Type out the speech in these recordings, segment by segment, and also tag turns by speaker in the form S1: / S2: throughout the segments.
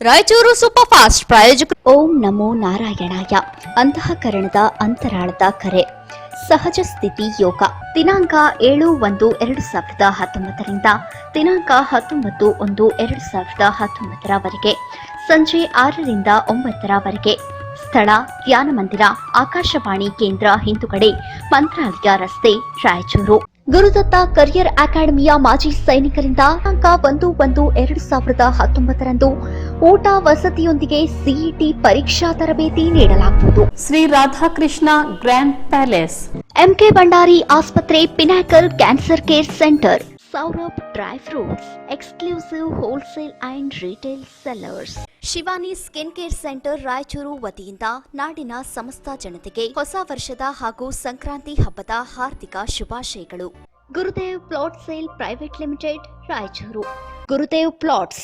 S1: Raichur super fast ಪ್ರಾಯೋಜಕ ಓಂ ನಮೋ ನಾರಾಯಣಾಯ. ಅಂತಃಕರಣದ ಅಂತರಾಳದ ಕರೆ, ಸಹಜ ಸ್ಥಿತಿ ಯೋಗ. ದಿನಾಂಕ 7/1/2019 ರಿಂದ ದಿನಾಂಕ 19/1/2019 ರವರೆಗೆ ಸಂಜೆ 6 ರಿಂದ 9 ರವರೆಗೆ. ಸ್ಥಳ ಧ್ಯಾನ ಮಂದಿರ, ಆಕಾಶವಾಣಿ ಕೇಂದ್ರ ಹಿಂದುಗಡೆ, ಮಂತ್ರಾಲಯ ರಸ್ತೆ, ರಾಯಚೂರು. ಗುರುದತ್ತ ಕರಿಯರ್ ಅಕಾಡೆಮಿಯ ಮಾಜಿ ಸೈನಿಕರಿಂದ ದಿನಾಂಕ 1/1/2019 ರಂದು ಊಟ ವಸತಿಯೊಂದಿಗೆ ಸಿಇಟಿ ಪರೀಕ್ಷಾ ತರಬೇತಿ ನೀಡಲಾಗುವುದು.
S2: Shri Radhakrishna grand palace,
S1: MK Bhandari ಆಸ್ಪತ್ರೆ, pinnacle cancer care centre, Saurabh dry fruits, exclusive wholesale and retail sellers. Shivani skin care centre Raichur ವತಿಯಿಂದ ನಾಡಿನ ಸಮಸ್ತ ಜನತೆಗೆ ಹೊಸ ವರ್ಷದ ಹಾಗೂ ಸಂಕ್ರಾಂತಿ ಹಬ್ಬದ ಹಾರ್ದಿಕ ಶುಭಾಶಯಗಳು. Gurudev plot sale private limited, Raichur. Gurudev plots.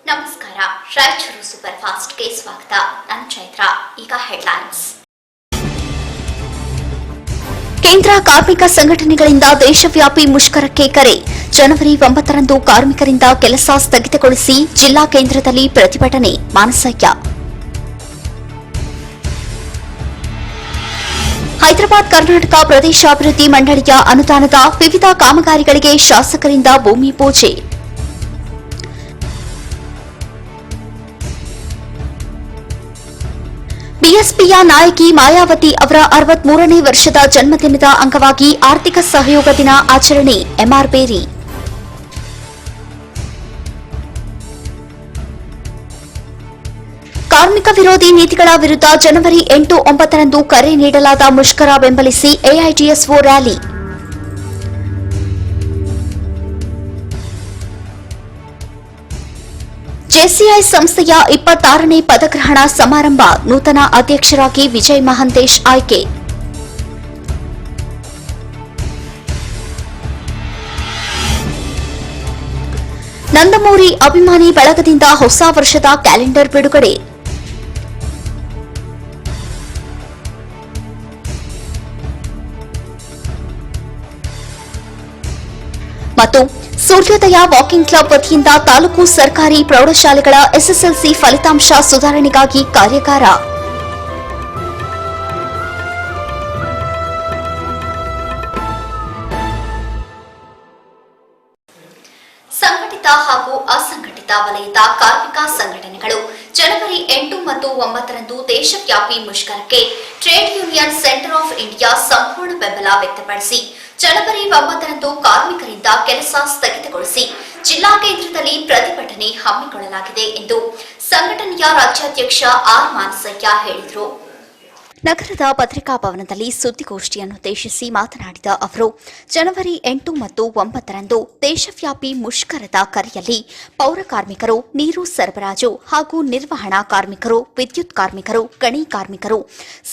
S1: ನಮಸ್ಕಾರ, ರಾಯಚೂರು ಸೂಪರ್ ಫಾಸ್ಟ್ಗೆ ಸ್ವಾಗತ. ನಾನು ಚೈತ್ರ. ಈಗ ಹೆಡ್ಲೈನ್ಸ್. ಕೇಂದ್ರ ಕಾರ್ಮಿಕ ಸಂಘಟನೆಗಳಿಂದ ದೇಶವ್ಯಾಪಿ ಮುಷ್ಕರಕ್ಕೆ ಕರೆ. ಜನವರಿ 9 ರಂದು ಕಾರ್ಮಿಕರಿಂದ ಕೆಲಸ ಸ್ಥಗಿತಗೊಳಿಸಿ ಜಿಲ್ಲಾ ಕೇಂದ್ರದಲ್ಲಿ ಪ್ರತಿಭಟನೆ. ಮಾನಸಯ್ಯ. ಹೈದರಾಬಾದ್ ಕರ್ನಾಟಕ ಪ್ರದೇಶಾಭಿವೃದ್ಧಿ ಮಂಡಳಿಯ ಅನುದಾನದ ವಿವಿಧ ಕಾಮಗಾರಿಗಳಿಗೆ ಶಾಸಕರಿಂದ ಭೂಮಿ ಪೂಜೆ. ಬಿಎಸ್ಪಿಯ ನಾಯಕಿ ಮಾಯಾವತಿ ಅವರ 63ನೇ ವರ್ಷದ ಜನ್ಮದಿನದ ಅಂಗವಾಗಿ ಆರ್ಥಿಕ ಸಹಯೋಗ ದಿನ ಆಚರಣೆ. ಎಂಆರ್ ಬೇರಿ. ಕಾರ್ಮಿಕ ವಿರೋಧಿ ನೀತಿಗಳ ವಿರುದ್ಧ ಜನವರಿ 8-9 ರಂದು ಕರೆ ನೀಡಲಾದ ಮುಷ್ಕರ ಬೆಂಬಲಿಸಿ ಎಐಟಿಎಸ್ಒ ರ್ಯಾಲಿ. ಜೆಸಿಐ ಸಂಸ್ಥೆಯ 26ನೇ ಪದಗ್ರಹಣ ಸಮಾರಂಭ. ನೂತನ ಅಧ್ಯಕ್ಷರಾಗಿ ವಿಜಯ್ ಮಹಂತೇಶ್ ಆಯ್ಕೆ. ನಂದಮೂರಿ ಅಭಿಮಾನಿ ಬಳಗದಿಂದ ಹೊಸ ವರ್ಷದ ಕ್ಯಾಲೆಂಡರ್ ಬಿಡುಗಡೆ. ಮತ್ತು ಸೂರ್ಯೋದಯ ವಾಕಿಂಗ್ ಕ್ಲಬ್ ವತಿಯಿಂದ ತಾಲೂಕು ಸರ್ಕಾರಿ ಪ್ರೌಢಶಾಲೆಗಳ ಎಸ್ಎಸ್ಎಲ್ಸಿ ಫಲಿತಾಂಶ ಸುಧಾರಣೆಗಾಗಿ ಕಾರ್ಯಾಗಾರ. ಸಂಘಟಿತ ಹಾಗೂ ಅಸಂಘಟಿತ ವಲಯದ ಕಾರ್ಮಿಕ ಸಂಘಟನೆಗಳು ಜನವರಿ 8 ಮತ್ತು 9 ರಂದು ದೇಶವ್ಯಾಪಿ ಮುಷ್ಕರಕ್ಕೆ trade union centre of India ಸಂಪೂರ್ಣ ಬೆಂಬಲ ವ್ಯಕ್ತಪಡಿಸಿ ಜನವರಿ 9 ರಂದು ಕಾರ್ಮಿಕರಿಂದ ಕೆಲಸ ಸ್ಥಗಿತಗೊಳಿಸಿ ಜಿಲ್ಲಾ ಕೇಂದ್ರದಲ್ಲಿ ಪ್ರತಿಭಟನೆ ಹಮ್ಮಿಕೊಳ್ಳಲಾಗಿದೆ ಎಂದು ಸಂಘಟನೆಯ ರಾಜ್ಯಾಧ್ಯಕ್ಷ ಆರ್ ಮಾನಸಯ್ಯ ಹೇಳಿದರು. ನಗರದ ಪತ್ರಿಕಾ ಭವನದಲ್ಲಿ ಸುದ್ದಿಗೋಷ್ಠಿಯನ್ನುದ್ದೇಶಿಸಿ ಮಾತನಾಡಿದ ಅವರು, ಜನವರಿ 8 ಮತ್ತು 9 ರಂದು ದೇಶವ್ಯಾಪಿ ಮುಷ್ಕರದ ಕರೆಯಲ್ಲಿ ಪೌರ ಕಾರ್ಮಿಕರು, ನೀರು ಸರಬರಾಜು ಹಾಗೂ ನಿರ್ವಹಣಾ ಕಾರ್ಮಿಕರು, ವಿದ್ಯುತ್ ಕಾರ್ಮಿಕರು, ಗಣಿ ಕಾರ್ಮಿಕರು,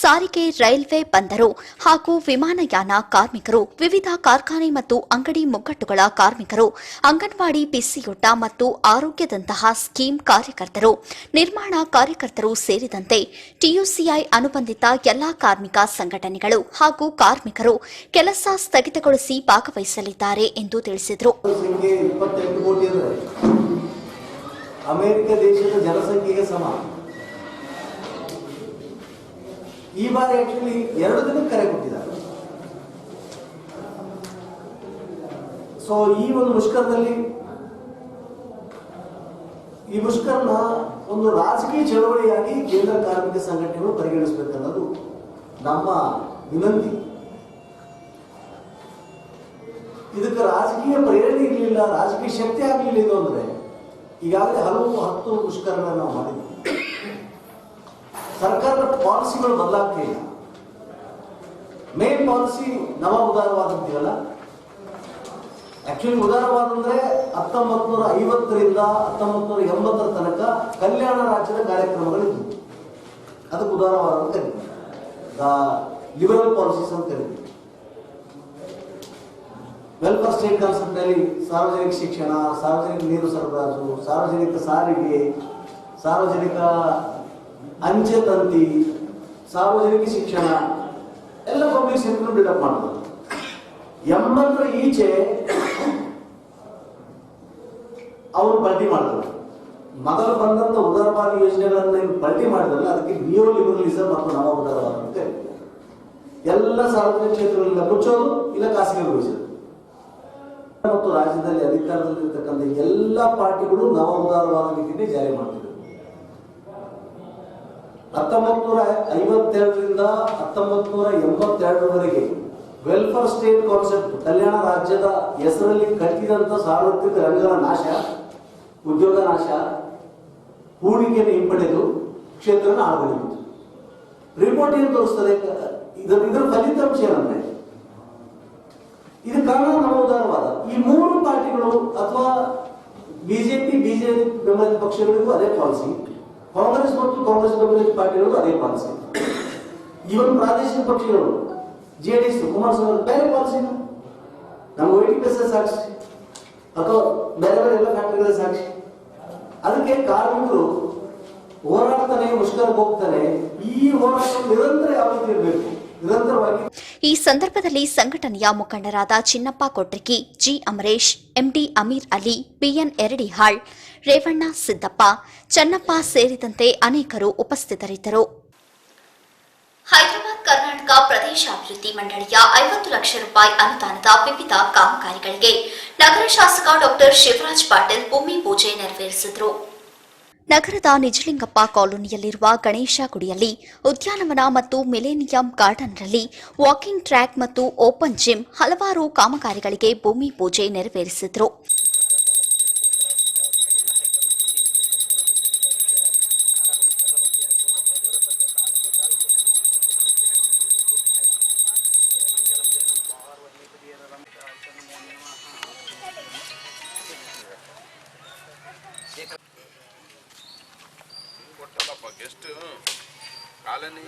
S1: ಸಾರಿಗೆ, ರೈಲ್ವೆ, ಬಂದರು ಹಾಗೂ ವಿಮಾನಯಾನ ಕಾರ್ಮಿಕರು, ವಿವಿಧ ಕಾರ್ಖಾನೆ ಮತ್ತು ಅಂಗಡಿ ಮುಗ್ಗಟ್ಟುಗಳ ಕಾರ್ಮಿಕರು, ಅಂಗನವಾಡಿ, ಬಿಸಿಯೂಟ ಮತ್ತು ಆರೋಗ್ಯದಂತಹ ಸ್ಕೀಂ ಕಾರ್ಯಕರ್ತರು, ನಿರ್ಮಾಣ ಕಾರ್ಯಕರ್ತರು ಸೇರಿದಂತೆ ಟಿಯುಸಿಐ ಅನುಬಂಧಿತ ಎಲ್ಲಾ ಕಾರ್ಮಿಕ ಸಂಘಟನೆಗಳು ಹಾಗೂ ಕಾರ್ಮಿಕರು ಕೆಲಸ ಸ್ಥಗಿತಗೊಳಿಸಿ ಭಾಗವಹಿಸಲಿದ್ದಾರೆ ಎಂದು ತಿಳಿಸಿದರು.
S3: ಅಮೆರಿಕ ದೇಶದ ಜನಸಂಖ್ಯೆಗೆ ಸಮ. ಈ ಬಾರಿ ಆಕ್ಚುಲಿ 2 ದಿನಕ್ಕೆ ಕರೆ ಕೊಟ್ಟಿದ್ದಾರೆ. ಸೊ ಈ ಒಂದು ಮುಷ್ಕರದಲ್ಲಿ ಈ ಮುಷ್ಕರನ ಒಂದು ರಾಜಕೀಯ ಚಳವಳಿಯಾಗಿ ಕೇಂದ್ರ ಕಾರ್ಮಿಕ ಸಂಘಟನೆಗಳು ಪರಿಗಣಿಸಬೇಕನ್ನೋದು ನಮ್ಮ ವಿನಂತಿ. ಇದಕ್ಕೆ ರಾಜಕೀಯ ಪ್ರೇರಣೆ ಇರಲಿಲ್ಲ, ರಾಜಕೀಯ ಶಕ್ತಿ ಆಗಲಿಲ್ಲ. ಇದು ಅಂದ್ರೆ ಈಗಾಗಲೇ 10 ಮುಷ್ಕರಗಳನ್ನು ನಾವು ಮಾಡಿದ್ವಿ. ಸರ್ಕಾರದ ಪಾಲಿಸಿಗಳು ಬದಲಾಗ್ತಿಲ್ಲ. ಮೇನ್ ಪಾಲಿಸಿ ನವ ಉದಾರವಾದಂತೀವಲ್ಲ, ಆಕ್ಚುಲಿ ಉದಾರವಾದ ಅಂದ್ರೆ 1950 ರಿಂದ 1980 ತನಕ ಕಲ್ಯಾಣ ರಾಜ್ಯದ ಕಾರ್ಯಕ್ರಮಗಳಿದ್ವು. ಅದಕ್ಕೆ ಉದಾರವಾದ ಅಂತ ಕರೀತೀವಿ, ಲಿಬರಲ್ ಪಾಲಿಸೀಸ್ ಅಂತ ಕರೀತೀವಿ. ವೆಲ್ಫೇರ್ ಸ್ಟೇಟ್ ಕಾನ್ಸೆಪ್ಟ್ ಅಲ್ಲಿ ಸಾರ್ವಜನಿಕ ಶಿಕ್ಷಣ, ಸಾರ್ವಜನಿಕ ನೀರು ಸರಬರಾಜು, ಸಾರ್ವಜನಿಕ ಸಾರಿಗೆ, ಸಾರ್ವಜನಿಕ ಅಂಚೆ ತಂತಿ, ಸಾರ್ವಜನಿಕ ಶಿಕ್ಷಣ ಎಲ್ಲ ಪಬ್ಲಿಕ್ ಸೆಕ್ಟರ್ ಬಿಲ್ಡಪ್ ಮಾಡೋದು. 80ರ ಈಚೆ ಅವರು ಪಲ್ಟಿ ಮಾಡಿದ್ರು. ಮೊದಲು ಬಂದಂತ ಉದಾರವಾದ ಯೋಜನೆಗಳನ್ನ ಪಲ್ಟಿ ಮಾಡಿದ್ರಲ್ಲ, ಅದಕ್ಕೆ ನಿಯೋ ಲಿಬರಲಿಸಮ್ ಮತ್ತು ನವ ಉದಾರವಾದ ಅಂತ ಕರೀತೀವಿ. ಎಲ್ಲ ಸಾರ್ವಜನಿಕ ಕ್ಷೇತ್ರಗಳಿಂದ ಮುಚ್ಚೋದು, ಇಲ್ಲ ಖಾಸಗಿಗೊಳಿಸೋದು. ಮತ್ತು ರಾಜ್ಯದಲ್ಲಿ ಅಧಿಕಾರದಲ್ಲಿರ್ತಕ್ಕಂಥ ಎಲ್ಲ ಪಾರ್ಟಿಗಳು ನವ ಉದಾರವಾದ ನೀತಿನೇ ಜಾರಿ ಮಾಡ್ತಿದ್ರು. 1952ರಿಂದ 1982ರವರೆಗೆ ವೆಲ್ಫೇರ್ ಸ್ಟೇಟ್ ಕಾನ್ಸೆಪ್ಟ್, ಕಲ್ಯಾಣ ರಾಜ್ಯದ ಹೆಸರಲ್ಲಿ ಕಟ್ಟಿದಂತ ಸಾರ್ವತ್ರಿಕ ರಂಗಗಳ ನಾಶ, ಉದ್ಯೋಗ ನಾಶ, ಹೂಡಿಕೆಯನ್ನು ಹಿಂಪಡೆದು ಕ್ಷೇತ್ರನ ಆಳವಾಗಿತ್ತು. ರಿಪೋರ್ಟ್ ಏನು ತೋರಿಸ್ತದೆ? ಇದರ ಫಲಿತಾಂಶ ಏನಂದ್ರೆ ಇದು ಕಾರಣ ನವ ಉದಾರವಾದ. ಈ ಮೂರು ಪಾರ್ಟಿಗಳು ಅಥವಾ ಬಿಜೆಪಿ ಬೆಂಬಲಿತ ಪಕ್ಷಗಳಿಗೂ ಅದೇ ಪಾಲಿಸಿ, ಕಾಂಗ್ರೆಸ್ ಮತ್ತು ಕಾಂಗ್ರೆಸ್ ಬೆಂಬಲಿತ ಪಾರ್ಟಿಗಳಿಗೂ ಅದೇ ಪಾಲಿಸಿ. ಇವನ್ ಪ್ರಾದೇಶಿಕ ಪಕ್ಷಗಳು ಜೆಡಿಎಸ್ ಕುಮಾರಸ್ವಾಮಿ ಬೇರೆ ಪಾಲಿಸಿ, ನಮ್ಮ OTPS ಸಾಕ್ಷಿ ಅಥವಾ ಬೇರೆ ಬೇರೆ ಎಲ್ಲ ಫ್ಯಾಕ್ಟರಿಗಳ ಸಾಕ್ಷಿ. ಅದಕ್ಕೆ ಕಾರ್ಮಿಕರು ಹೋರಾಡ್ತಾನೆ, ಮುಷ್ಕರಕ್ಕೆ ಹೋಗ್ತಾನೆ. ಈ ಹೋರಾಟ ನಿರಂತರ ಯಾವ ರೀತಿ ಇರಬೇಕು, ನಿರಂತರವಾಗಿ.
S1: ಈ ಸಂದರ್ಭದಲ್ಲಿ ಸಂಘಟನೆಯ ಮುಖಂಡರಾದ Chinnappa Kotriki, G Amaresh, MD Amir Ali, PN Eradihal, Revanna Siddappa, Channappa ಸೇರಿದಂತೆ ಅನೇಕರು ಉಪಸ್ಥಿತರಿದ್ದರು. ಹೈದರಾಬಾದ್ ಕರ್ನಾಟಕ ಪ್ರದೇಶಾಭಿವೃದ್ಧಿ ಮಂಡಳಿಯ 50 ಲಕ್ಷ ರೂಪಾಯಿ ಅನುದಾನದ ವಿವಿಧ ಕಾಮಗಾರಿಗಳಿಗೆ ನಗರ ಶಾಸಕ ಡಾ ಶಿವರಾಜ್ ಪಾಟೀಲ್ ಭೂಮಿ ಪೂಜೆ ನೆರವೇರಿಸಿದರು. ನಗರದ ನಿಜಲಿಂಗಪ್ಪ ಕಾಲೋನಿಯಲ್ಲಿರುವ ಗಣೇಶ ಗುಡಿಯಲ್ಲಿ ಉದ್ಯಾನವನ ಮತ್ತು ಮಿಲೇನಿಯಂ ಗಾರ್ಡನ್ನಲ್ಲಿ ವಾಕಿಂಗ್ ಟ್ರ್ಯಾಕ್ ಮತ್ತು ಓಪನ್ ಜಿಮ್ ಹಲವಾರು ಕಾಮಗಾರಿಗಳಿಗೆ ಭೂಮಿ ಪೂಜೆ ನೆರವೇರಿಸಿದರು.
S4: ಗೆಸ್ಟ್ ಕಾಲನಿ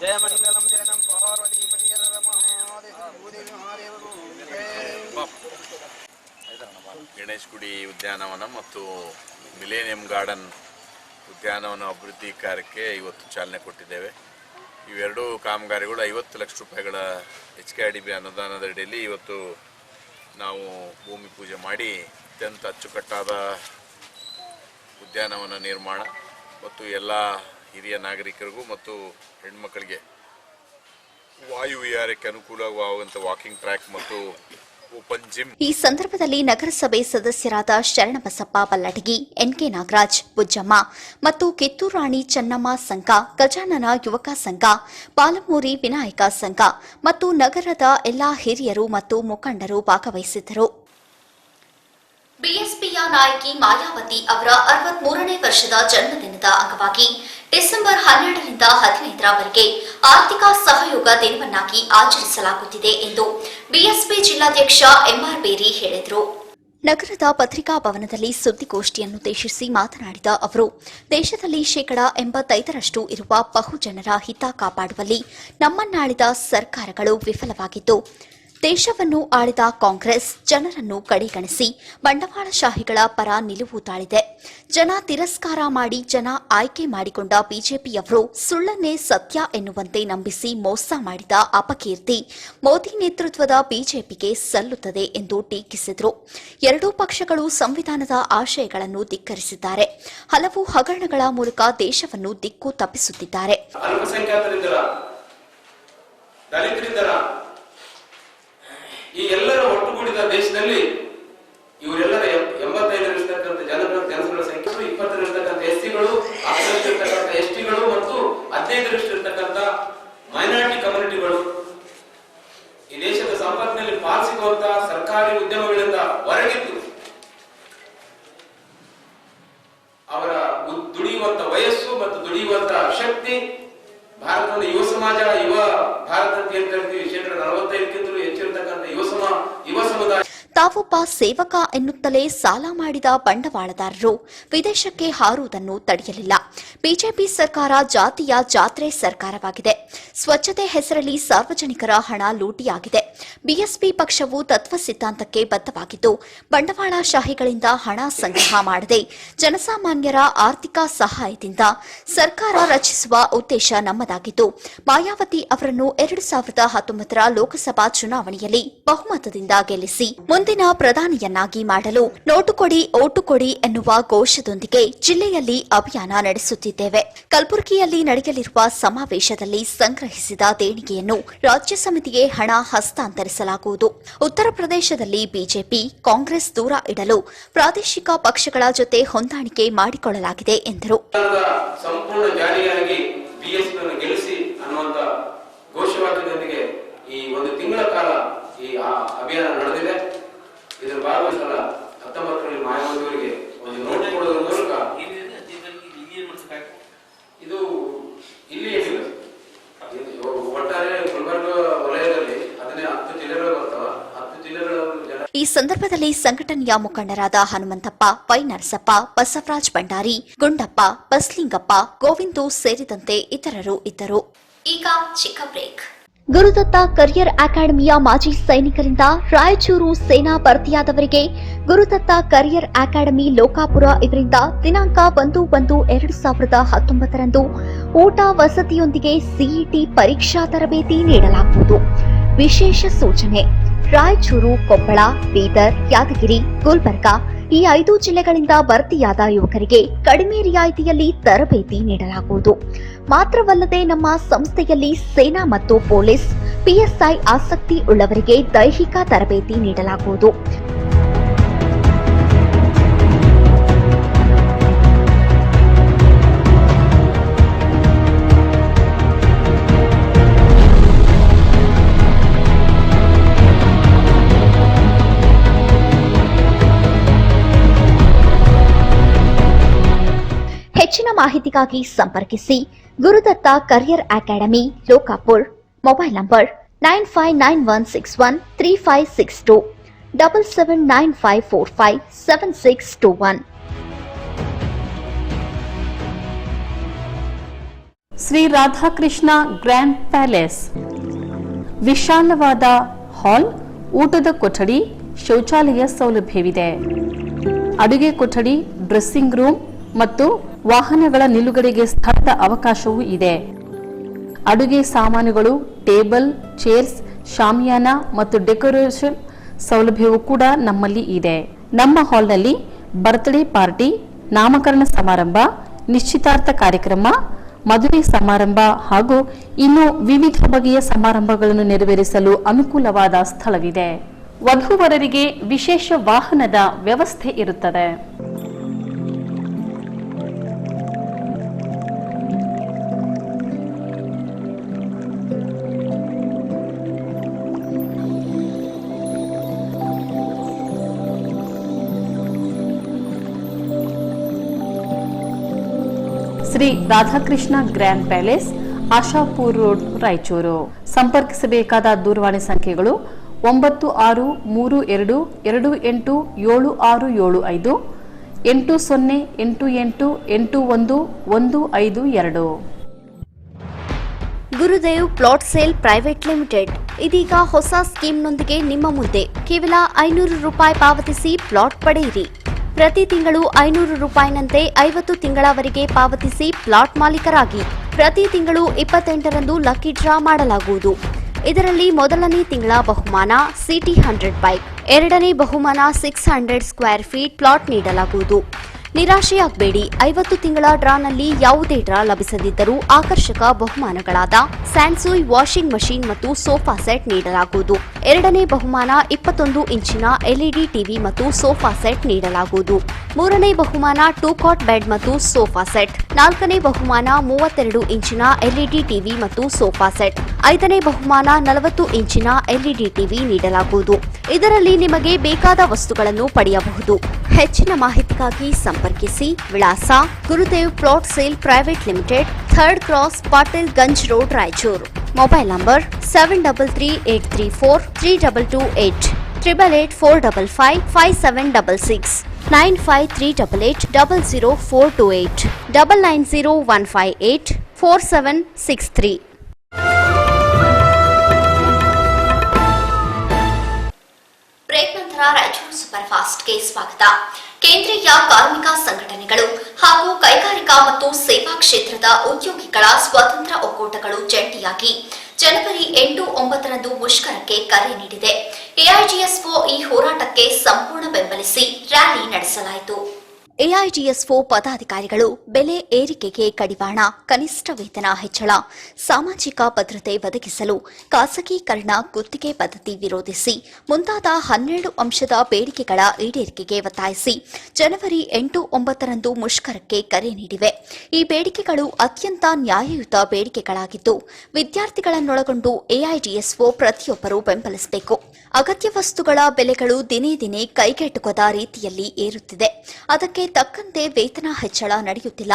S5: जय मंगलम जय नम पार्वती
S4: ಗಣೇಶ್ ಗುಡಿ ಉದ್ಯಾನವನ ಮತ್ತು ಮಿಲೇನಿಯಂ ಗಾರ್ಡನ್ ಉದ್ಯಾನವನ ಅಭಿವೃದ್ಧಿ ಕಾರ್ಯಕ್ಕೆ ಇವತ್ತು ಚಾಲನೆ ಕೊಟ್ಟಿದ್ದೇವೆ. ಇವೆರಡೂ ಕಾಮಗಾರಿಗಳು 50 ಲಕ್ಷ ರೂಪಾಯಿಗಳ HKIDB ಅನುದಾನದಡಿಯಲ್ಲಿ ಇವತ್ತು ನಾವು ಭೂಮಿ ಪೂಜೆ ಮಾಡಿ ಅತ್ಯಂತ ಅಚ್ಚುಕಟ್ಟಾದ ಉದ್ಯಾನವನ ನಿರ್ಮಾಣ ಮತ್ತು ಎಲ್ಲ ಹಿರಿಯ ನಾಗರಿಕರಿಗೂ ಮತ್ತು ಹೆಣ್ಮಕ್ಕಳಿಗೆ ವಾಯು ವಿಹಾರಕ್ಕೆ ಅನುಕೂಲವಾಗುವಂಥ ವಾಕಿಂಗ್ ಟ್ರ್ಯಾಕ್ ಮತ್ತು ಓಪನ್ ಜಿಮ್.
S1: ಈ ಸಂದರ್ಭದಲ್ಲಿ ನಗರಸಭೆ ಸದಸ್ಯರಾದ ಶರಣಬಸಪ್ಪ ಬಲ್ಲಟಗಿ, NK ನಾಗರಾಜ್, ಬುಜ್ಜಮ್ಮ ಮತ್ತು ಕಿತ್ತೂರು ರಾಣಿ ಚೆನ್ನಮ್ಮ ಸಂಘ, ಗಜಾನನ ಯುವಕ ಸಂಘ, ಪಾಲಮೂರಿ ವಿನಾಯಕ ಸಂಘ ಮತ್ತು ನಗರದ ಎಲ್ಲಾ ಹಿರಿಯರು ಮತ್ತು ಮುಖಂಡರು ಭಾಗವಹಿಸಿದ್ದರು. ಬಿಎಸ್ಪಿಯ ನಾಯಕಿ ಮಾಯಾವತಿ ಅವರ 63ನೇ ವರ್ಷದ ಜನ್ಮದಿನದ ಅಂಗವಾಗಿ ಡಿಸೆಂಬರ್ 12ರಿಂದ 15ರವರೆಗೆ ಆರ್ಥಿಕ ಸಹಯೋಗ ದಿನವನ್ನಾಗಿ ಆಚರಿಸಲಾಗುತ್ತಿದೆ ಎಂದು ಬಿಎಸ್ಪಿ ಜಿಲ್ಲಾಧ್ಯಕ್ಷ ಎಂಆರ್ ಬೇರಿ ಹೇಳಿದರು. ನಗರದ ಪತ್ರಿಕಾ ಭವನದಲ್ಲಿ ಸುದ್ದಿಗೋಷ್ಠಿಯನ್ನುದ್ದೇಶಿಸಿ ಮಾತನಾಡಿದ ಅವರು, ದೇಶದಲ್ಲಿ 85% ಇರುವ ಬಹುಜನರ ಹಿತ ಕಾಪಾಡುವಲ್ಲಿ ನಮ್ಮನ್ನಾಳಿದ ಸರ್ಕಾರಗಳು ವಿಫಲವಾಗಿದ್ದು, ದೇಶವನ್ನು ಆಳಿದ ಕಾಂಗ್ರೆಸ್ ಜನರನ್ನು ಕಡೆಗಣಿಸಿ ಬಂಡವಾಳಶಾಹಿಗಳ ಪರ ನಿಲುವು ತಾಳಿದೆ. ಜನ ತಿರಸ್ಕಾರ ಮಾಡಿ ಜನ ಆಯ್ಕೆ ಮಾಡಿಕೊಂಡ ಬಿಜೆಪಿಯವರು ಸುಳ್ಳನ್ನೇ ಸತ್ಯ ಎನ್ನುವಂತೆ ನಂಬಿಸಿ ಮೋಸ ಮಾಡಿದ ಅಪಕೀರ್ತಿ ಮೋದಿ ನೇತೃತ್ವದ ಬಿಜೆಪಿಗೆ ಸಲ್ಲುತ್ತದೆ ಎಂದು ಟೀಕಿಸಿದರು. ಎರಡೂ ಪಕ್ಷಗಳು ಸಂವಿಧಾನದ ಆಶಯಗಳನ್ನು ಧಿಕ್ಕರಿಸಿದ್ದಾರೆ. ಹಲವು ಹಗರಣಗಳ ಮೂಲಕ ದೇಶವನ್ನು ದಿಕ್ಕು ತಪ್ಪಿಸುತ್ತಿದ್ದಾರೆ.
S5: ಈ ಎಲ್ಲರ ಒಟ್ಟುಗೂಡಿದ ದೇಶದಲ್ಲಿ ಇವರೆಲ್ಲರ 85 ಜನಸಂಖ್ಯೆ ಸಂಖ್ಯೆ 20 ಎಸ್ಸಿಗಳು, 10 ಎಸ್ಟಿಗಳು ಮತ್ತು 15 ಮೈನಾರಿಟಿ ಕಮ್ಯುನಿಟಿಗಳು ಈ ದೇಶದ ಸಂಪತ್ತಿನಲ್ಲಿ ಪಾಲಿಸಿರುವಂತಹ ಸರ್ಕಾರಿ ಉದ್ಯಮಗಳಿಂದ ಹೊರಗಿದ್ದು ಅವರ ದುಡಿಯುವಂತ ವಯಸ್ಸು ಮತ್ತು ದುಡಿಯುವಂತ ಶಕ್ತಿ ಭಾರತದ ಯುವ ಸಮಾಜ ಯುವ ಭಾರತ ಅಂತ ಏನ್ ಕರಿತೀವಿ 45ಕ್ಕಿಂತಲೂ ಹೆಚ್ಚಿರತಕ್ಕಂಥ ಯುವ ಸಮುದಾಯ
S1: ತಾವೊಬ್ಬ ಸೇವಕ ಎನ್ನುತ್ತಲೇ ಸಾಲ ಮಾಡಿದ ಬಂಡವಾಳದಾರರು ವಿದೇಶಕ್ಕೆ ಹಾರುವುದನ್ನು ತಡೆಯಲಿಲ್ಲ. ಬಿಜೆಪಿ ಸರ್ಕಾರ ಜಾತಿಯ ಜಾತ್ರೆ ಸರ್ಕಾರವಾಗಿದೆ. ಸ್ವಚ್ಛತೆ ಹೆಸರಲ್ಲಿ ಸಾರ್ವಜನಿಕರ ಹಣ ಲೂಟಿಯಾಗಿದೆ. ಬಿಎಸ್ಪಿ ಪಕ್ಷವು ತತ್ವ ಸಿದ್ಧಾಂತಕ್ಕೆ ಬದ್ಧವಾಗಿದ್ದು ಬಂಡವಾಳಶಾಹಿಗಳಿಂದ ಹಣ ಸಂಗ್ರಹ ಮಾಡದೆ ಜನಸಾಮಾನ್ಯರ ಆರ್ಥಿಕ ಸಹಾಯದಿಂದ ಸರ್ಕಾರ ರಚಿಸುವ ಉದ್ದೇಶ ನಮ್ಮದಾಗಿದ್ದು ಮಾಯಾವತಿ ಅವರನ್ನು 2019ರ ಲೋಕಸಭಾ ಚುನಾವಣೆಯಲ್ಲಿ ಬಹುಮತದಿಂದ ಗೆಲ್ಲಿಸಿ ಮುಂದಿನ ಪ್ರಧಾನಿಯನ್ನಾಗಿ ಮಾಡಲು ನೋಟು ಕೊಡಿ ಓಟು ಕೊಡಿ ಎನ್ನುವ ಘೋಷದೊಂದಿಗೆ ಜಿಲ್ಲೆಯಲ್ಲಿ ಅಭಿಯಾನ ನಡೆಸುತ್ತಿದ್ದೇವೆ. ಕಲಬುರಗಿಯಲ್ಲಿ ನಡೆಯಲಿರುವ ಸಮಾವೇಶದಲ್ಲಿ ಸಂಗ್ರಹಿಸಿದ ದೇಣಿಗೆಯನ್ನು ರಾಜ್ಯ ಸಮಿತಿಗೆ ಹಣ ಹಸ್ತಾಂತರಿಸಲಾಗುವುದು. ಉತ್ತರ ಪ್ರದೇಶದಲ್ಲಿ ಬಿಜೆಪಿ ಕಾಂಗ್ರೆಸ್ ದೂರ ಇಡಲು ಪ್ರಾದೇಶಿಕ ಪಕ್ಷಗಳ ಜೊತೆ ಹೊಂದಾಣಿಕೆ ಮಾಡಿಕೊಳ್ಳಲಾಗಿದೆ ಎಂದರು.
S5: ಸಂಪೂರ್ಣ ಜಾರಿಯಾಗಿ ಬಿಎಸ್ಪಿಯನ್ನು ಗೆಲ್ಲಿಸಿ ಅನ್ನುವಂತ ಘೋಷವಾಕ್ಯದೊಂದಿಗೆ ಈ ಒಂದು ತಿಂಗಳ ಕಾಲ ಈ ಅಭಿಯಾನ ನಡೆದಿದೆ. ಇದರ ಭಾಗವಹಿಸಲ 19ರಲ್ಲಿ ಮಾಯಾವತಿಯವರಿಗೆ ಒಂದು ನೋಟ್ ಕೊಡೋದ್ರ ಮೂಲಕ ಇದು ಇಲ್ಲಿ ಏನಿಲ್ಲ ಒಟ್ಟಾರೆ ಗುಲ್ಬರ್ಗ ವಲಯದಲ್ಲಿ 10 ಜಿಲ್ಲೆಗಳು ಬರ್ತಾವ. 10 ಜಿಲ್ಲೆಗಳ
S1: ಈ ಸಂದರ್ಭದಲ್ಲಿ ಸಂಘಟನೆಯ ಮುಖಂಡರಾದ ಹನುಮಂತಪ್ಪ, ವೈ ನರಸಪ್ಪ, ಬಸವರಾಜ್ ಭಂಡಾರಿ, ಗುಂಡಪ್ಪ, ಬಸ್ಲಿಂಗಪ್ಪ, ಗೋವಿಂದು ಸೇರಿದಂತೆ ಇತರರು ಇದ್ದರು. ಈಗ ಚಿಕ್ಕ ಬ್ರೇಕ್. ಗುರುದತ್ತ ಕರಿಯರ್ ಅಕಾಡೆಮಿಯ ಮಾಜಿ ಸೈನಿಕರಿಂದ ರಾಯಚೂರು ಸೇನಾ ಭರ್ತಿಯಾದವರಿಗೆ ಗುರುದತ್ತ ಕರಿಯರ್ ಅಕಾಡೆಮಿ ಲೋಕಾಪುರ ಇವರಿಂದ ದಿನಾಂಕ 1/1/2019 ಊಟ ವಸತಿಯೊಂದಿಗೆ ಸಿಇಟಿ ಪರೀಕ್ಷಾ ತರಬೇತಿ ನೀಡಲಾಗುವುದು. ವಿಶೇಷ ಸೂಚನೆ: ರಾಯಚೂರು, ಕೊಪ್ಪಳ, ಬೀದರ್, ಯಾದಗಿರಿ, ಗುಲ್ಬರ್ಗಾ ಈ 5 ಜಿಲ್ಲೆಗಳಿಂದ ಭರ್ತಿಯಾದ ಯುವಕರಿಗೆ ಕಡಿಮೆ ರಿಯಾಯಿತಿಯಲ್ಲಿ ತರಬೇತಿ ನೀಡಲಾಗುವುದು. ಮಾತ್ರವಲ್ಲದೆ ನಮ್ಮ ಸಂಸ್ಥೆಯಲ್ಲಿ ಸೇನಾ ಮತ್ತು ಪೊಲೀಸ್, ಪಿಎಸ್ಐ ಆಸಕ್ತಿ ಉಳ್ಳವರಿಗೆ ದೈಹಿಕ ತರಬೇತಿ ನೀಡಲಾಗುವುದು. ಹೆಚ್ಚಿನ ಮಾಹಿತಿಗಾಗಿ ಸಂಪರ್ಕಿಸಿ Gurudatta career academy, Lokapur. Mobile number 9591613562 7795457621.
S2: Shri Radhakrishna grand palace ವಿಶಾಲವಾದ ಹಾಲ್, ಊಟದ ಕೊಠಡಿ, ಶೌಚಾಲಯ ಸೌಲಭ್ಯವಿದೆ. ಅಡುಗೆ ಕೊಠಡಿ, ಡ್ರೆಸ್ಸಿಂಗ್ ರೂಮ್ ಮತ್ತು ವಾಹನಗಳ ನಿಲುಗಡೆಗೆ ಸ್ಥಳದ ಅವಕಾಶವೂ ಇದೆ. ಅಡುಗೆ ಸಾಮಾನುಗಳು, ಟೇಬಲ್, ಚೇರ್ಸ್, ಶಾಮಿಯಾನ ಮತ್ತು ಡೆಕೋರೇಷನ್ ಸೌಲಭ್ಯವೂ ಕೂಡ ನಮ್ಮಲ್ಲಿ ಇದೆ. ನಮ್ಮ ಹಾಲ್ನಲ್ಲಿ ಬರ್ತ್ಡೇ ಪಾರ್ಟಿ, ನಾಮಕರಣ ಸಮಾರಂಭ, ನಿಶ್ಚಿತಾರ್ಥ ಕಾರ್ಯಕ್ರಮ, ಮದುವೆ ಸಮಾರಂಭ ಹಾಗೂ ಇನ್ನು ವಿವಿಧ ಬಗೆಯ ಸಮಾರಂಭಗಳನ್ನು ನೆರವೇರಿಸಲು ಅನುಕೂಲವಾದ ಸ್ಥಳವಿದೆ. ವಧೂವರರಿಗೆ ವಿಶೇಷ ವಾಹನದ ವ್ಯವಸ್ಥೆ ಇರುತ್ತದೆ. Shri Radhakrishna grand palace, Ashapur road, Raichur. ಸಂಪರ್ಕಿಸಬೇಕಾದ ದೂರವಾಣಿ ಸಂಖ್ಯೆಗಳು 9632287675, 8088815152.
S1: Gurudev plot sale private limited
S6: ಇದೀಗ ಹೊಸ ಸ್ಕೀಮ್ನೊಂದಿಗೆ ನಿಮ್ಮ ಮುಂದೆ ಕೇವಲ 500 ರೂಪಾಯಿ ಪಾವತಿಸಿ ಪ್ಲಾಟ್ ಪಡೆಯಿರಿ. ಪ್ರತಿ ತಿಂಗಳು 500 ರೂಪಾಯಿನಂತೆ 50 ತಿಂಗಳವರೆಗೆ ಪಾವತಿಸಿ ಪ್ಲಾಟ್ ಮಾಲೀಕರಾಗಿ. ಪ್ರತಿ ತಿಂಗಳು 28ರಂದು ಲಕ್ಕಿ ಡ್ರಾ ಮಾಡಲಾಗುವುದು. ಇದರಲ್ಲಿ ಮೊದಲನೇ ತಿಂಗಳ ಬಹುಮಾನ ಸಿಟಿ 100 ಬೈಕ್, ಎರಡನೇ ಬಹುಮಾನ 600 ಸ್ಕ್ವೇರ್ ಫೀಟ್ ಪ್ಲಾಟ್ ನೀಡಲಾಗುವುದು. ನಿರಾಶೆಯಾಗಬೇಡಿ, 50 ತಿಂಗಳ ಡ್ರಾನಲ್ಲಿ ಯಾವುದೇ ಡ್ರಾ ಲಭಿಸದಿದ್ದರೂ ಆಕರ್ಷಕ ಬಹುಮಾನಗಳಾದ ಸ್ಯಾನ್ಸುಯ್ ವಾಷಿಂಗ್ ಮಷೀನ್ ಮತ್ತು ಸೋಫಾ ಸೆಟ್ ನೀಡಲಾಗುವುದು. ಎರಡನೇ ಬಹುಮಾನ 21 ಇಂಚಿನ ಎಲ್ಇಡಿ ಟಿವಿ ಮತ್ತು ಸೋಫಾ ಸೆಟ್ ನೀಡಲಾಗುವುದು. ಮೂರನೇ ಬಹುಮಾನ 2 ಕಾಟ್ ಬೆಡ್ ಮತ್ತು ಸೋಫಾ ಸೆಟ್. ನಾಲ್ಕನೇ ಬಹುಮಾನ 32 ಇಂಚಿನ ಎಲ್ಇಡಿ ಟಿವಿ ಮತ್ತು ಸೋಫಾ ಸೆಟ್. ಐದನೇ ಬಹುಮಾನ 40 ಇಂಚಿನ ಎಲ್ಇಡಿ ಟಿವಿ ನೀಡಲಾಗುವುದು. ಇದರಲ್ಲಿ ನಿಮಗೆ ಬೇಕಾದ ವಸ್ತುಗಳನ್ನು ಪಡೆಯಬಹುದು. ಹೆಚ್ಚಿನ ಮಾಹಿತಿಗಾಗಿ ಸಂಪರ್ಕಿಸಿ. ವಿಳಾಸ: Gurudev plot sale private limited, 3rd cross, Patil Ganj road, Raichur. Mobile number 7338343228, 8884555766, 9538800428, 9901584763.
S1: Break ನಂತರ ರಾಯಚೂರು ಸೂಪರ್ ಫಾಸ್ಟ್ಗೆ ಸ್ವಾಗತ. ಕೇಂದ್ರೀಯ ಕಾರ್ಮಿಕ ಸಂಘಟನೆಗಳು ಹಾಗೂ ಕೈಗಾರಿಕಾ ಮತ್ತು ಸೇವಾ ಕ್ಷೇತ್ರದ ಉದ್ಯೋಗಿಗಳ ಸ್ವತಂತ್ರ ಒಕ್ಕೂಟಗಳು ಜಂಟಿಯಾಗಿ ಜನವರಿ 8-9ರಂದು ಮುಷ್ಕರಕ್ಕೆ ಕರೆ ನೀಡಿದೆ. ಎಐಜಿಎಸ್ಒ ಈ ಹೋರಾಟಕ್ಕೆ ಸಂಪೂರ್ಣ ಬೆಂಬಲಿಸಿ ರ್ಯಾಲಿ ನಡೆಸಲಾಯಿತು. ಎಐಜಿಎಸ್ಒ ಪದಾಧಿಕಾರಿಗಳು ಬೆಲೆ ಏರಿಕೆಗೆ ಕಡಿವಾಣ, ಕನಿಷ್ಠ ವೇತನ ಹೆಚ್ಚಳ, ಸಾಮಾಜಿಕ ಭದ್ರತೆ ಒದಗಿಸಲು ಖಾಸಗೀಕರಣ, ಗುತ್ತಿಗೆ ಪದ್ಧತಿ ವಿರೋಧಿಸಿ ಮುಂತಾದ 12 ಅಂಶದ ಬೇಡಿಕೆಗಳ ಈಡೇರಿಕೆಗೆ ಒತ್ತಾಯಿಸಿ ಜನವರಿ 8-9ರಂದು ಮುಷ್ಕರಕ್ಕೆ ಕರೆ ನೀಡಿವೆ. ಈ ಬೇಡಿಕೆಗಳು ಅತ್ಯಂತ ನ್ಯಾಯಯುತ ಬೇಡಿಕೆಗಳಾಗಿದ್ದು ವಿದ್ಯಾರ್ಥಿಗಳನ್ನೊಳಗೊಂಡು ಎಐಜಿಎಸ್ಒ ಪ್ರತಿಯೊಬ್ಬರೂ ಬೆಂಬಲಿಸಬೇಕು. ಅಗತ್ಯ ವಸ್ತುಗಳ ಬೆಲೆಗಳು ದಿನೇ ದಿನೇ ಕೈಗೆಟುಕದ ರೀತಿಯಲ್ಲಿ ಏರುತ್ತಿದೆ. ಅದಕ್ಕೆ ತಕ್ಕಂತೆ ವೇತನ ಹೆಚ್ಚಳ ನಡೆಯುತ್ತಿಲ್ಲ.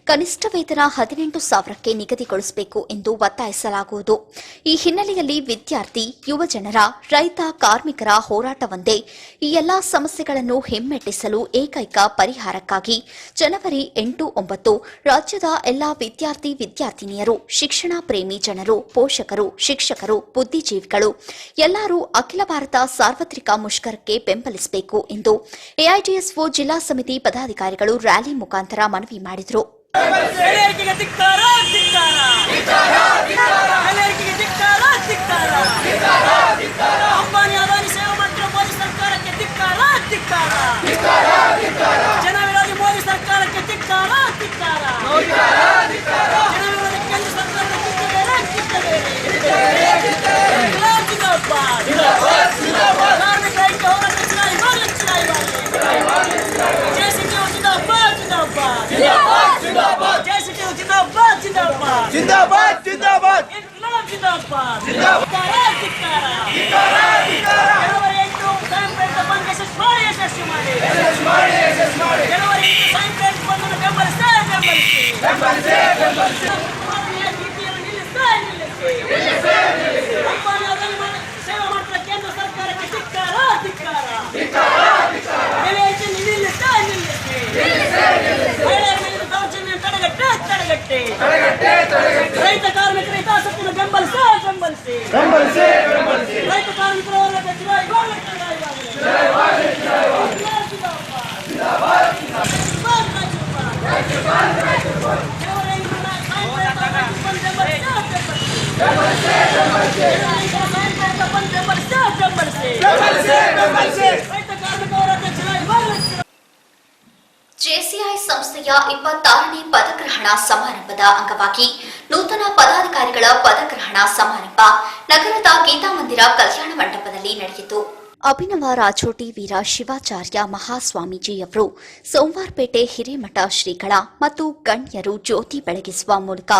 S1: ಕನಿಷ್ಠ ವೇತನ 18,000ಕ್ಕೆ ನಿಗದಿಗೊಳಿಸಬೇಕು ಎಂದು ಒತ್ತಾಯಿಸಲಾಗುವುದು. ಈ ಹಿನ್ನೆಲೆಯಲ್ಲಿ ವಿದ್ಯಾರ್ಥಿ, ಯುವಜನರ, ರೈತ, ಕಾರ್ಮಿಕರ ಹೋರಾಟವೊಂದೇ ಈ ಎಲ್ಲಾ ಸಮಸ್ಯೆಗಳನ್ನು ಹಿಮ್ಮೆಟ್ಟಿಸಲು ಏಕೈಕ ಪರಿಹಾರಕ್ಕಾಗಿ ಜನವರಿ 8-9 ರಾಜ್ಯದ ಎಲ್ಲಾ ವಿದ್ಯಾರ್ಥಿ ವಿದ್ಯಾರ್ಥಿನಿಯರು, ಶಿಕ್ಷಣ ಪ್ರೇಮಿ ಜನರು, ಪೋಷಕರು, ಶಿಕ್ಷಕರು, ಬುದ್ಧಿಜೀವಿಗಳು ಎಲ್ಲರೂ ಅಖಿಲ ಭಾರತ ಸಾರ್ವತ್ರಿಕ ಮುಷ್ಕರಕ್ಕೆ ಬೆಂಬಲಿಸಬೇಕು ಎಂದು ಎಐಜಿಎಸ್ಒ ಜಿಲ್ಲಾ ಸಮಿತಿ ಪದಾಧಿಕಾರಿಗಳು ರ್ಯಾಲಿ ಮುಖಾಂತರ ಮನವಿ ಮಾಡಿದರು.
S7: जिंदाबाद जिंदाबाद
S8: इनकलाब जिंदाबाद जनवರಿ 8 ಸಾಯಂಕಾಲ ಬಂದ್ ಯಶಸ್ವಿ ಮಾಡಿ ಜನವರಿ 8 ಸಾಯಂಕಾಲ ಬಂದ್ ಬೆಂಬಲಿಸಿ ಸೇವೆ ಮಾಡ್ತಾ ಕೇಂದ್ರ ಸರ್ಕಾರಕ್ಕೆ ಧಿಕ್ಕಾರ ಬೆಲೆ ಹೆಚ್ಚು ನಿಲ್ಲಿಸಿ ದೌರ್ಜನ್ಯ ತಡೆಗಟ್ಟೆ ರೈತ ಕಾರ್ಮಿಕರ ಹಿತಾಸಕ್ತಿಯನ್ನು ಬೆಂಬಲಿಸಿ ರೈತ ಕಾರ್ಮಿಕರ
S1: ಜೆಸಿಐ ಸಂಸ್ಥೆಯ 26ನೇ ಪದಗ್ರಹಣ ಸಮಾರಂಭದ ಅಂಗವಾಗಿ ನೂತನ ಪದಾಧಿಕಾರಿಗಳ ಪದಗ್ರಹಣ ಸಮಾರಂಭ ನಗರದ ಗೀತಾ ಮಂದಿರ ಕಲ್ಯಾಣ ಮಂಟಪದಲ್ಲಿ ನಡೆಯಿತು. ಅಭಿನವ ರಾಜೋಟಿ ವೀರ ಶಿವಾಚಾರ್ಯ ಮಹಾಸ್ವಾಮೀಜಿಯವರು ಸೋಮವಾರಪೇಟೆ ಹಿರೇಮಠ ಶ್ರೀಗಳ ಮತ್ತು ಗಣ್ಯರು ಜ್ಯೋತಿ ಬೆಳಗಿಸುವ ಮೂಲಕ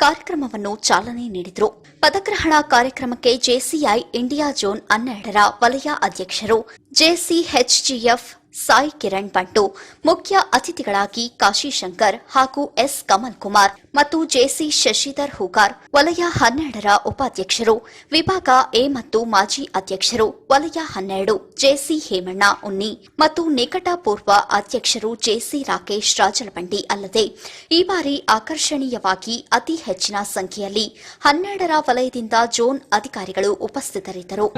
S1: ಕಾರ್ಯಕ್ರಮವನ್ನು ಚಾಲನೆ ನೀಡಿದರು. ಪದಗ್ರಹಣ ಕಾರ್ಯಕ್ರಮಕ್ಕೆ ಜೆಸಿಐ ಇಂಡಿಯಾ ಝೋನ್ 12ರ ವಲಯ ಅಧ್ಯಕ್ಷರು, ಜೆಸಿಎಚ್ಜಿಎಫ್ ಸಾಯಿ ಕಿರಣ್ ಬಂಟು, ಮುಖ್ಯ ಅತಿಥಿಗಳಾಗಿ ಕಾಶಿ ಶಂಕರ್ ಹಾಗೂ ಎಸ್ ಕಮಲ್ ಕುಮಾರ್ ಮತ್ತು ಜೆಸಿ ಶಶಿಧರ್ ಹೂಗಾರ್, ವಲಯ 12ರ ಉಪಾಧ್ಯಕ್ಷರು, ವಿಭಾಗ ಎ ಮತ್ತು ಮಾಜಿ ಅಧ್ಯಕ್ಷರು, ವಲಯ 12 ಜೆಸಿ ಹೇಮಣ್ಣ ಉನ್ನಿ ಮತ್ತು ನಿಕಟ ಪೂರ್ವ ಅಧ್ಯಕ್ಷರು ಜೆಸಿ ರಾಕೇಶ್ ರಾಜಲಬಂಡಿ ಅಲ್ಲದೆ ಈ ಬಾರಿ ಆಕರ್ಷಣೀಯವಾಗಿ ಅತಿ ಹೆಚ್ಚಿನ ಸಂಖ್ಯೆಯಲ್ಲಿ 12ರ ವಲಯದಿಂದ ಝೋನ್ ಅಧಿಕಾರಿಗಳು ಉಪಸ್ಥಿತರಿದ್ದರು.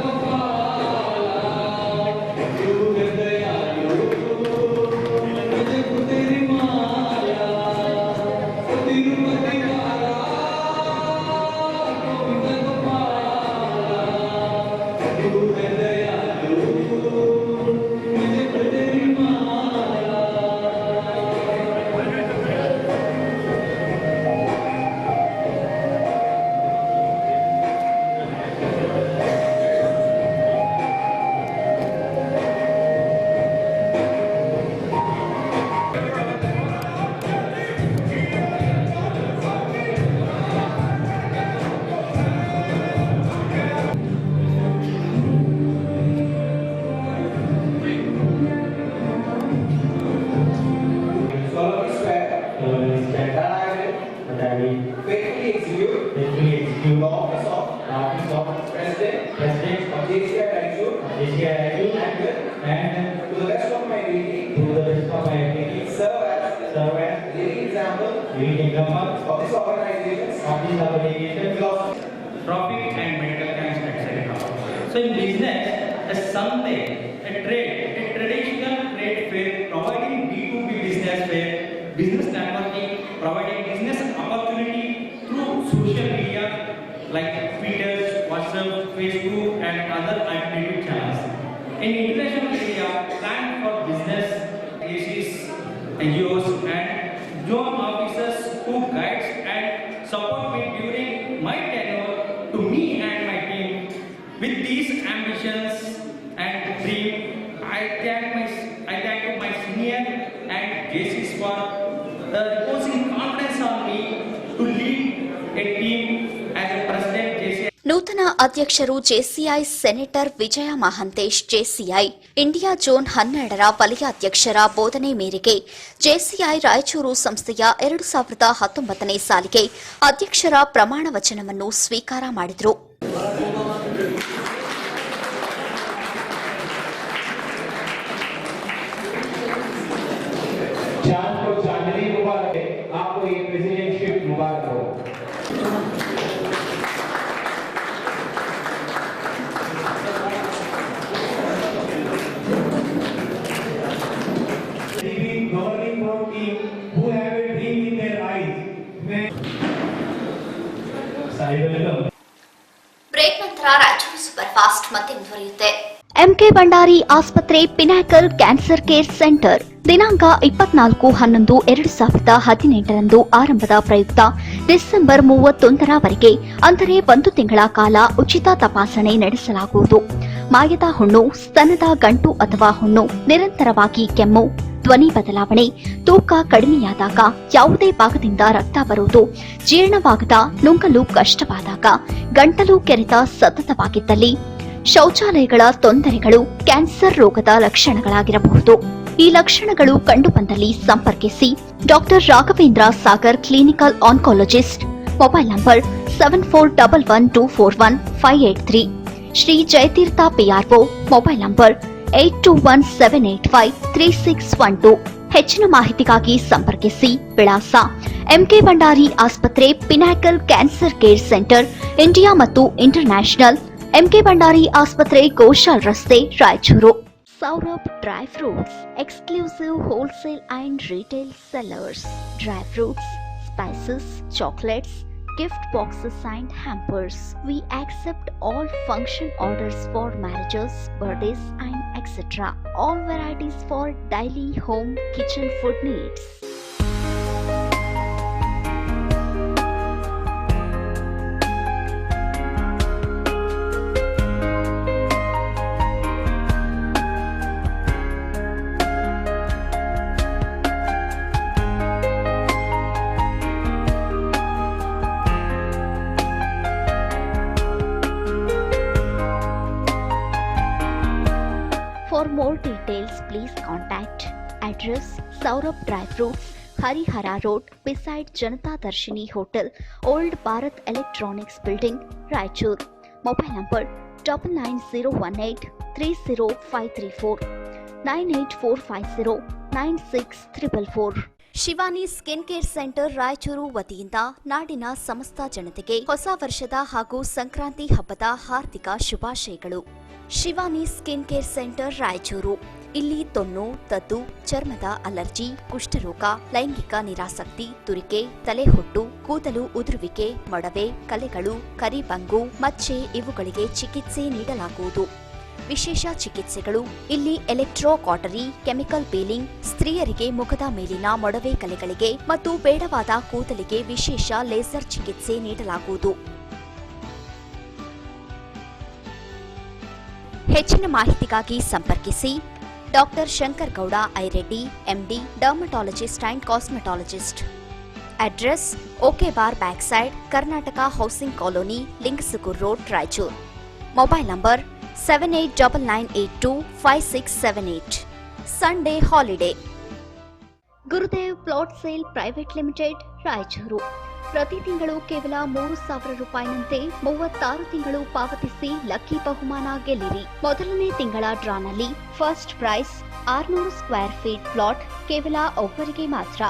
S9: Profit and medical camps, etc. So in business, a Sunday, a traditional trade fair providing B2B business fair, business networking, providing business opportunity through social media like Twitter, WhatsApp, Facebook and other alternative channels. In international area, plan for business, agencies, NGOs and zone officers who guides and support me during my tenure to me and my team. With these ambitions and dream, I thank my senior and JCs for reposing confidence on me to lead a team as a president JCI.
S1: ನೂತನ ಅಧ್ಯಕ್ಷರು JCI senator ವಿಜಯ Mahantesh. JCI India zone 12ರ ವಲಯಾಧ್ಯಕ್ಷರ ಬೋಧನೆ ಮೇರೆಗೆ JCI Raichur ಸಂಸ್ಥೆಯ 2019ನೇ ಸಾಲಿಗೆ ಅಧ್ಯಕ್ಷರ ಪ್ರಮಾಣ ವಚನವನ್ನು ಸ್ವೀಕಾರ ಮಾಡಿದರು. ಬ್ರೇಕ್ ನಂತರ ರಾಯಚೂರು ಸೂಪರ್ ಫಾಸ್ಟ್ ಮತ್ತೆ ಮುಂದುವರಿಯುತ್ತೆ.
S6: ಎಂಕೆ ಭಂಡಾರಿ ಆಸ್ಪತ್ರೆ ಪಿನಾಕಲ್ ಕ್ಯಾನ್ಸರ್ ಕೇರ್ ಸೆಂಟರ್ ದಿನಾಂಕ 24/11/2018 ಆರಂಭದ ಪ್ರಯುಕ್ತ ಡಿಸೆಂಬರ್ 31ರವರೆಗೆ ಅಂದರೆ 1 ತಿಂಗಳ ಕಾಲ ಉಚಿತ ತಪಾಸಣೆ ನಡೆಸಲಾಗುವುದು. ಮಾಯದ ಹುಣ್ಣು, ಸ್ತನದ ಗಂಟು ಅಥವಾ ಹುಣ್ಣು, ನಿರಂತರವಾಗಿ ಕೆಮ್ಮು, ಧ್ವನಿ ಬದಲಾವಣೆ, ತೂಕ ಕಡಿಮೆಯಾದಾಗ, ಯಾವುದೇ ಭಾಗದಿಂದ ರಕ್ತ ಬರುವುದು, ಜೀರ್ಣವಾಗದ, ನುಂಗಲು ಕಷ್ಟವಾದಾಗ, ಗಂಟಲು ಕೆರೆತ ಸತತವಾಗಿದ್ದಲ್ಲಿ, ಶೌಚಾಲಯಗಳ ತೊಂದರೆಗಳು ಕ್ಯಾನ್ಸರ್ ರೋಗದ ಲಕ್ಷಣಗಳಾಗಿರಬಹುದು. ಈ ಲಕ್ಷಣಗಳು ಕಂಡುಬಂದಲ್ಲಿ ಸಂಪರ್ಕಿಸಿ doctor Raghavendra Sagar clinical oncologist. Mobile number 7411241583. Shri Jayatirtha PRO. Mobile number 8217853612. ಹೆಚ್ಚಿನ ಮಾಹಿತಿಗಾಗಿ ಸಂಪರ್ಕಿಸಿ. ವಿಳಾಸ ಎಂಕೆ ಭಂಡಾರಿ ಆಸ್ಪತ್ರೆ, pinnacle cancer care centre, India ಮತ್ತು ಇಂಟರ್ನ್ಯಾಷನಲ್, ಎಂಕೆ ಭಂಡಾರಿ ಆಸ್ಪತ್ರೆ, ಗೋಶಾಲ್ ರಸ್ತೆ, Raichur. Saurabh dry fruits, exclusive wholesale and retail sellers. Dry fruits, spices, chocolates, gift boxes and hampers. We accept all function orders for marriages, birthdays and etc. All varieties for daily home kitchen food needs. For more details, please Contact. Address Saurabh Dry Fruits, Harihara Road, beside Janata Darshini Hotel, Old Bharat Electronics Building, Raichur. Mobile number 99018 30534 98450 96344. Shivani skin care centre Raichur ವತಿಯಿಂದ ನಾಡಿನ ಸಮಸ್ತ ಜನತೆಗೆ ಹೊಸ ವರ್ಷದ ಹಾಗೂ ಸಂಕ್ರಾಂತಿ ಹಬ್ಬದ ಹಾರ್ದಿಕ ಶುಭಾಶಯಗಳು. Shivani skin care centre Raichur. ಇಲ್ಲಿ ತೊನ್ನು, ತದ್ದು, ಚರ್ಮದ ಅಲರ್ಜಿ, ಕುಷ್ಠರೋಗ, ಲೈಂಗಿಕ ನಿರಾಸಕ್ತಿ, ತುರಿಕೆ, ತಲೆಹೊಟ್ಟು, ಕೂದಲು ಉದುರುವಿಕೆ, ಮೊಡವೆ, ಕಲೆಗಳು, ಕರಿಬಂಗು, ಮಚ್ಚೆ ಇವುಗಳಿಗೆ ಚಿಕಿತ್ಸೆ ನೀಡಲಾಗುವುದು. ವಿಶೇಷ ಚಿಕಿತ್ಸೆಗಳು ಇಲ್ಲಿ ಎಲೆಕ್ಟ್ರೋ ಕಾಟರಿ, ಕೆಮಿಕಲ್ ಪೀಲಿಂಗ್, ಸ್ತ್ರೀಯರಿಗೆ ಮುಖದ ಮೇಲಿನ ಮೊಡವೆ ಕಲೆಗಳಿಗೆ ಮತ್ತು ಬೇಡವಾದ ಕೂದಲಿಗೆ ವಿಶೇಷ ಲೇಸರ್ ಚಿಕಿತ್ಸೆ ನೀಡಲಾಗುವುದು. ಹೆಚ್ಚಿನ ಮಾಹಿತಿಗಾಗಿ ಸಂಪರ್ಕಿಸಿ doctor Shankar Gowda Aireddy, MD, dermatologist and cosmetologist. Address okay bar back side, Karnataka housing colony, Lingasugur road, Raichur. Mobile number 7899825678. Sunday holiday. Gurudev plot sale private limited, Raichur. ಪ್ರತಿ ತಿಂಗಳು ಕೇವಲ 3,000 ರೂಪಾಯಿನಂತೆ 36 ತಿಂಗಳು ಪಾವತಿಸಿ ಲಕ್ಕಿ ಬಹುಮಾನ ಗೆಲ್ಲಿರಿ. ಮೊದಲನೇ ತಿಂಗಳ ಡ್ರಾನಲ್ಲಿ first prize 600 square feet plot ಕೇವಲ ಒಬ್ಬರಿಗೆ ಮಾತ್ರ.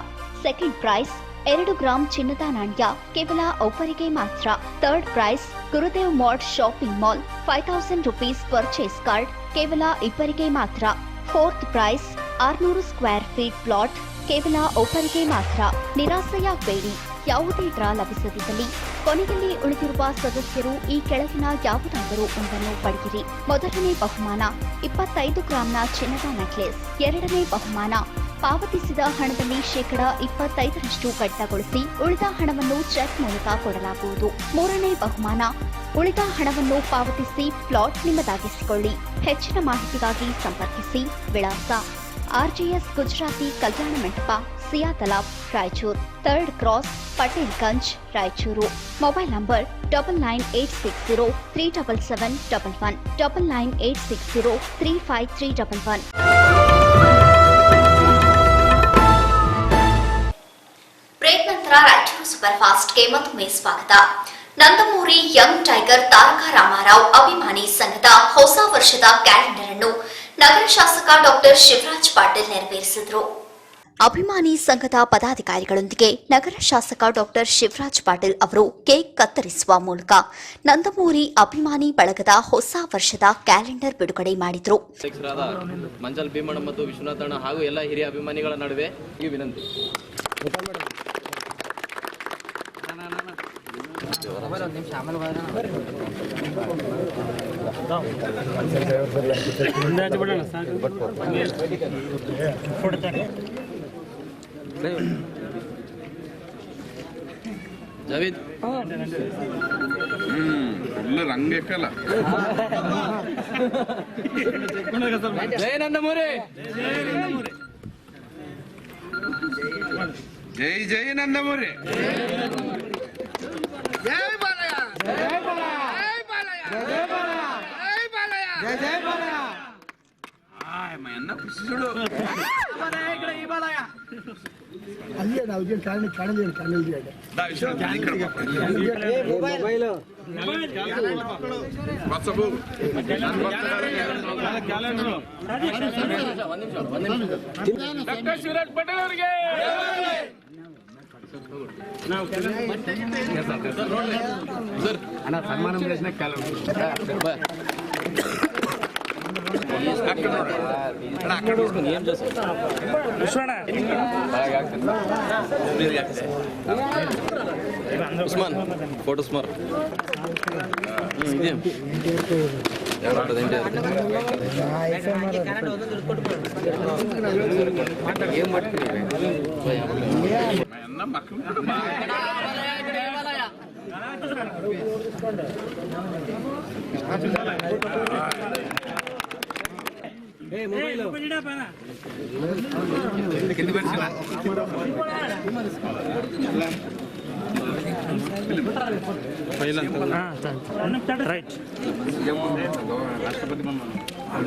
S6: ಸೆಕೆಂಡ್ ಪ್ರೈಸ್ 2 ಗ್ರಾಂ ಚಿನ್ನದ ನಾಣ್ಯ ಕೇವಲ ಒಬ್ಬರಿಗೆ ಮಾತ್ರ. Third prize Gurudev mart shopping mall 5000 rupees purchase card ಕೇವಲ ಇಬ್ಬರಿಗೆ ಮಾತ್ರ. Fourth prize 600 square feet plot ಕೇವಲ ಒಬ್ಬರಿಗೆ ಮಾತ್ರ. ನಿರಾಸೆಯಾಗಬೇಡಿ, ಯಾವುದೇ ಡ್ರಾ ಲಭಿಸದಿದ್ದಲ್ಲಿ ಕೊನೆಯಲ್ಲಿ ಉಳಿದಿರುವ ಸದಸ್ಯರು ಈ ಕೆಳಗಿನ ಯಾವುದಾದರೂ ಒಂದನ್ನು ಪಡೆಯಿರಿ. ಮೊದಲನೇ ಬಹುಮಾನ 25 ಗ್ರಾಂನ ಚಿನ್ನದ ನೆಕ್ಲೆಸ್. ಎರಡನೇ ಬಹುಮಾನ ಪಾವತಿಸಿದ ಹಣದಲ್ಲಿ 25% ಕಡಿತಗೊಳಿಸಿ ಉಳಿದ ಹಣವನ್ನು ಚೆಕ್ ಮೂಲಕ ಕೊಡಲಾಗುವುದು. ಮೂರನೇ ಬಹುಮಾನ ಉಳಿದ ಹಣವನ್ನು ಪಾವತಿಸಿ ಪ್ಲಾಟ್ ನಿಮ್ಮದಾಗಿಸಿಕೊಳ್ಳಿ. ಹೆಚ್ಚಿನ ಮಾಹಿತಿಗಾಗಿ ಸಂಪರ್ಕಿಸಿ. ವಿಳಾಸ RGS ಗುಜರಾತಿ ಕಲ್ಯಾಣ ಮಂಟಪ, Siya Talab, Raichur. Third cross, Patel Ganj, Raichur. Mobile number 9986037711 9986035311.
S1: Break ನಂತರ ರಾಯಚೂರು ಸೂಪರ್ ಫಾಸ್ಟ್ಗೆ ಮತ್ತೊಮ್ಮೆ ಸ್ವಾಗತ. ನಂದಮೂರಿ ಯಂಗ್ ಟೈಗರ್ ತಾರಕ ರಾಮಾರಾವ್ ಅಭಿಮಾನಿ ಸಂಘದ ಹೊಸ ವರ್ಷದ ಕ್ಯಾಲೆಂಡರ್ ಅನ್ನು ನಗರ ಶಾಸಕ ಡಾಕ್ಟರ್ ಶಿವರಾಜ್ ಪಾಟೀಲ್ ನೆರವೇರಿಸಿದರು. ಅಭಿಮಾನಿ ಸಂಘದ ಪದಾಧಿಕಾರಿಗಳೊಂದಿಗೆ ನಗರ ಶಾಸಕ ಡಾಕ್ಟರ್ ಶಿವರಾಜ್ ಪಾಟೀಲ್ ಅವರು ಕೇಕ್ ಕತ್ತರಿಸುವ ಮೂಲಕ ನಂದಮೂರಿ ಅಭಿಮಾನಿ ಬಳಗದ ಹೊಸ ವರ್ಷದ ಕ್ಯಾಲೆಂಡರ್ ಬಿಡುಗಡೆ ಮಾಡಿದರು.
S10: ಮಂಜಲ್ ಭೀಮಣ್ಣ ಮತ್ತು ವಿಶ್ವನಾಥಣ್ಣ ಹಾಗೂ ಎಲ್ಲ ಹಿರಿಯ ಅಭಿಮಾನಿಗಳ ನಡುವೆ ಈ ವಿನಂತಿ. ಜಾವೇದ್
S4: ರಂಗೇಕಲ್ಲ
S10: ಜಯ ನಂದಮೂರಿ,
S4: ಜೈ ಜೈ ನಂದಮೂರಿ.
S7: ಅಲ್ಲೇ ನಾವು ಕಾಣಲಿ
S4: ಡಾಕ್ಟರ್ ಶಿವರಾಜ್ ಪಾಟೀಲ್ ಅವರಿಗೆ
S10: ಸನ್ಮಾನ ಉಸ್ಮಾನ್ ಫೋಟೋ ಸ್ಮಾರ್ ಏನ್ ಮಾಡ್ತೀವಿ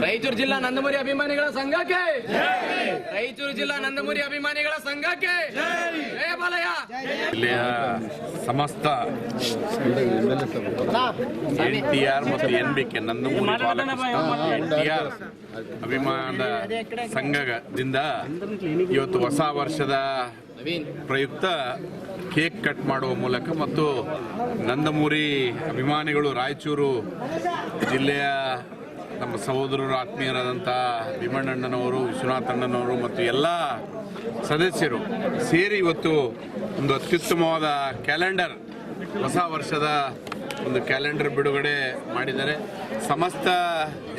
S10: ರಾಯಚೂರು ಜಿಲ್ಲಾ ನಂದಮುರಿ ಅಭಿಮಾನಿಗಳ ಸಂಘಕ್ಕೆ, ರಾಯಚೂರು ಜಿಲ್ಲಾ ನಂದಮುರಿ ಅಭಿಮಾನಿಗಳ ಸಂಘಕ್ಕೆ ಜಯ ಬಾಲಯ್ಯ.
S4: ಜಿಲ್ಲೆಯ ಸಮಸ್ತ NTR ಮತ್ತು NBK ನಂದಮೂರಿ NTR ಅಭಿಮಾನದ ಸಂಘದಿಂದ ಇವತ್ತು ಹೊಸ ವರ್ಷದ ಪ್ರಯುಕ್ತ ಕೇಕ್ ಕಟ್ ಮಾಡುವ ಮೂಲಕ ಮತ್ತು ನಂದಮೂರಿ ಅಭಿಮಾನಿಗಳು ರಾಯಚೂರು ಜಿಲ್ಲೆಯ ನಮ್ಮ ಸಹೋದರರು ಆತ್ಮೀಯರಾದಂಥ ಭೀಮಣ್ಣನವರು, ವಿಶ್ವನಾಥಣ್ಣನವರು ಮತ್ತು ಎಲ್ಲ ಸದಸ್ಯರು ಸೇರಿ ಇವತ್ತು ಒಂದು ಅತ್ಯುತ್ತಮವಾದ ಕ್ಯಾಲೆಂಡರ್, ಹೊಸ ವರ್ಷದ ಒಂದು ಕ್ಯಾಲೆಂಡರ್ ಬಿಡುಗಡೆ ಮಾಡಿದ್ದಾರೆ. ಸಮಸ್ತ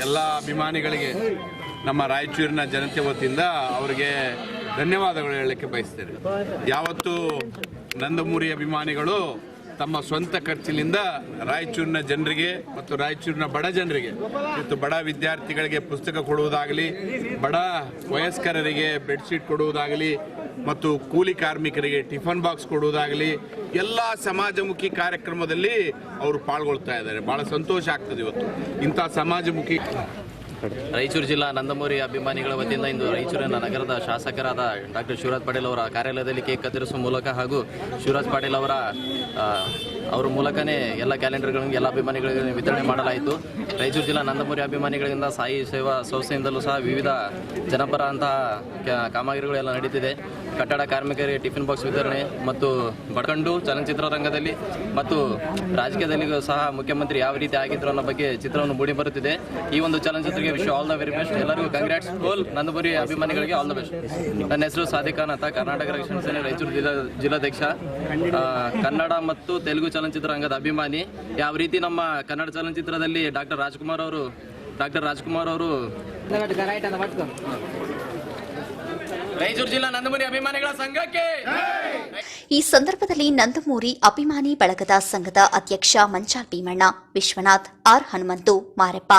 S4: ಎಲ್ಲ ಅಭಿಮಾನಿಗಳಿಗೆ ನಮ್ಮ ರಾಯಚೂರಿನ ಜನತೆ ವತಿಯಿಂದ ಅವರಿಗೆ ಧನ್ಯವಾದಗಳು ಹೇಳಲಿಕ್ಕೆ ಬಯಸ್ತೇನೆ. ಯಾವತ್ತು ನಂದಮೂರಿ ಅಭಿಮಾನಿಗಳು ತಮ್ಮ ಸ್ವಂತ ಖರ್ಚಿನಿಂದ ರಾಯಚೂರಿನ ಜನರಿಗೆ ಮತ್ತು ರಾಯಚೂರಿನ ಬಡ ಜನರಿಗೆ, ಮತ್ತು ಬಡ ವಿದ್ಯಾರ್ಥಿಗಳಿಗೆ ಪುಸ್ತಕ ಕೊಡುವುದಾಗಲಿ, ಬಡ ವಯಸ್ಕರರಿಗೆ ಬೆಡ್ಶೀಟ್ ಕೊಡುವುದಾಗಲಿ ಮತ್ತು ಕೂಲಿ ಕಾರ್ಮಿಕರಿಗೆ ಟಿಫನ್ ಬಾಕ್ಸ್ ಕೊಡುವುದಾಗಲಿ ಎಲ್ಲ ಸಮಾಜಮುಖಿ ಕಾರ್ಯಕ್ರಮದಲ್ಲಿ ಅವರು ಪಾಲ್ಗೊಳ್ತಾ ಇದ್ದಾರೆ. ಭಾಳ ಸಂತೋಷ ಆಗ್ತದೆ ಇವತ್ತು ಇಂಥ ಸಮಾಜಮುಖಿ.
S10: ರಾಯಚೂರು ಜಿಲ್ಲಾ ನಂದಮೂರಿ ಅಭಿಮಾನಿಗಳ ವತಿಯಿಂದ ಇಂದು ರಾಯಚೂರಿನ ನಗರದ ಶಾಸಕರಾದ ಡಾಕ್ಟರ್ ಶಿವರಾಜ್ ಪಾಟೀಲ್ ಅವರ ಕಾರ್ಯಾಲಯದಲ್ಲಿ ಕೇಕ್ ಕತ್ತರಿಸುವ ಮೂಲಕ ಹಾಗೂ ಶಿವರಾಜ್ ಪಾಟೀಲ್ ಅವರ ಮೂಲಕನೇ ಎಲ್ಲ ಕ್ಯಾಲೆಂಡರ್ಗಳನ್ನು ಎಲ್ಲ ಅಭಿಮಾನಿಗಳಿಗೆ ವಿತರಣೆ ಮಾಡಲಾಯಿತು. ರಾಯಚೂರು ಜಿಲ್ಲಾ ನಂದಮೂರಿ ಅಭಿಮಾನಿಗಳಿಂದ ಸಾಯಿ ಸೇವಾ ಸಂಸ್ಥೆಯಿಂದಲೂ ಸಹ ವಿವಿಧ ಜನಪರ ಅಂತಹ ಕಾಮಗಾರಿಗಳೆಲ್ಲ ನಡೀತಿದೆ. ಕಟ್ಟಡ ಕಾರ್ಮಿಕರಿಗೆ ಟಿಫಿನ್ ಬಾಕ್ಸ್ ವಿತರಣೆ ಮತ್ತು ಬಡ್ಕಂಡು ಚಲನಚಿತ್ರರಂಗದಲ್ಲಿ ಮತ್ತು ರಾಜಕೀಯದಲ್ಲಿಯೂ ಸಹ ಮುಖ್ಯಮಂತ್ರಿ ಯಾವ ರೀತಿ ಆಗಿದ್ರು ಅನ್ನೋ ಬಗ್ಗೆ ಚಿತ್ರವನ್ನು ಮೂಡಿಬರುತ್ತಿದೆ. ಈ ಒಂದು ಚಲನಚಿತ್ರಕ್ಕೆ wish all the very best. ಎಲ್ಲರಿಗೂ ಕಂಗ್ರಾಟ್ಸ್. ಆಲ್ ನಂದಮೂರಿ ಅಭಿಮಾನಿಗಳಿಗೆ ಆಲ್ ದ ಬೆಸ್ಟ್. ನನ್ನ ಹೆಸರು ಸಾದಿಕ್ ಖಾನ್ ಅಂತ, ಕರ್ನಾಟಕ ರಕ್ಷಣಾ ಸೇನೆ ರಾಯಚೂರು ಜಿಲ್ಲಾಧ್ಯಕ್ಷ, ಕನ್ನಡ ಮತ್ತು ತೆಲುಗು ಚಲನಚಿತ್ರರಂಗದ ಅಭಿಮಾನಿ. ಯಾವ ರೀತಿ ನಮ್ಮ ಕನ್ನಡ ಚಲನಚಿತ್ರದಲ್ಲಿ ಡಾಕ್ಟರ್ ರಾಜ್ಕುಮಾರ್ ಅವರು ರಾಯಚೂರು ಜಿಲ್ಲಾ ನಂದಮೂರಿ ಅಭಿಮಾನಿಗಳ ಸಂಘಕ್ಕೆ.
S1: ಈ ಸಂದರ್ಭದಲ್ಲಿ ನಂದಮೂರಿ ಅಭಿಮಾನಿ ಬಳಗದ ಸಂಘದ ಅಧ್ಯಕ್ಷ ಮಂಚಾಲ್ ಭೀಮಣ್ಣ, ವಿಶ್ವನಾಥ್, ಆರ್ ಹನುಮಂತು, ಮಾರೆಪ್ಪ,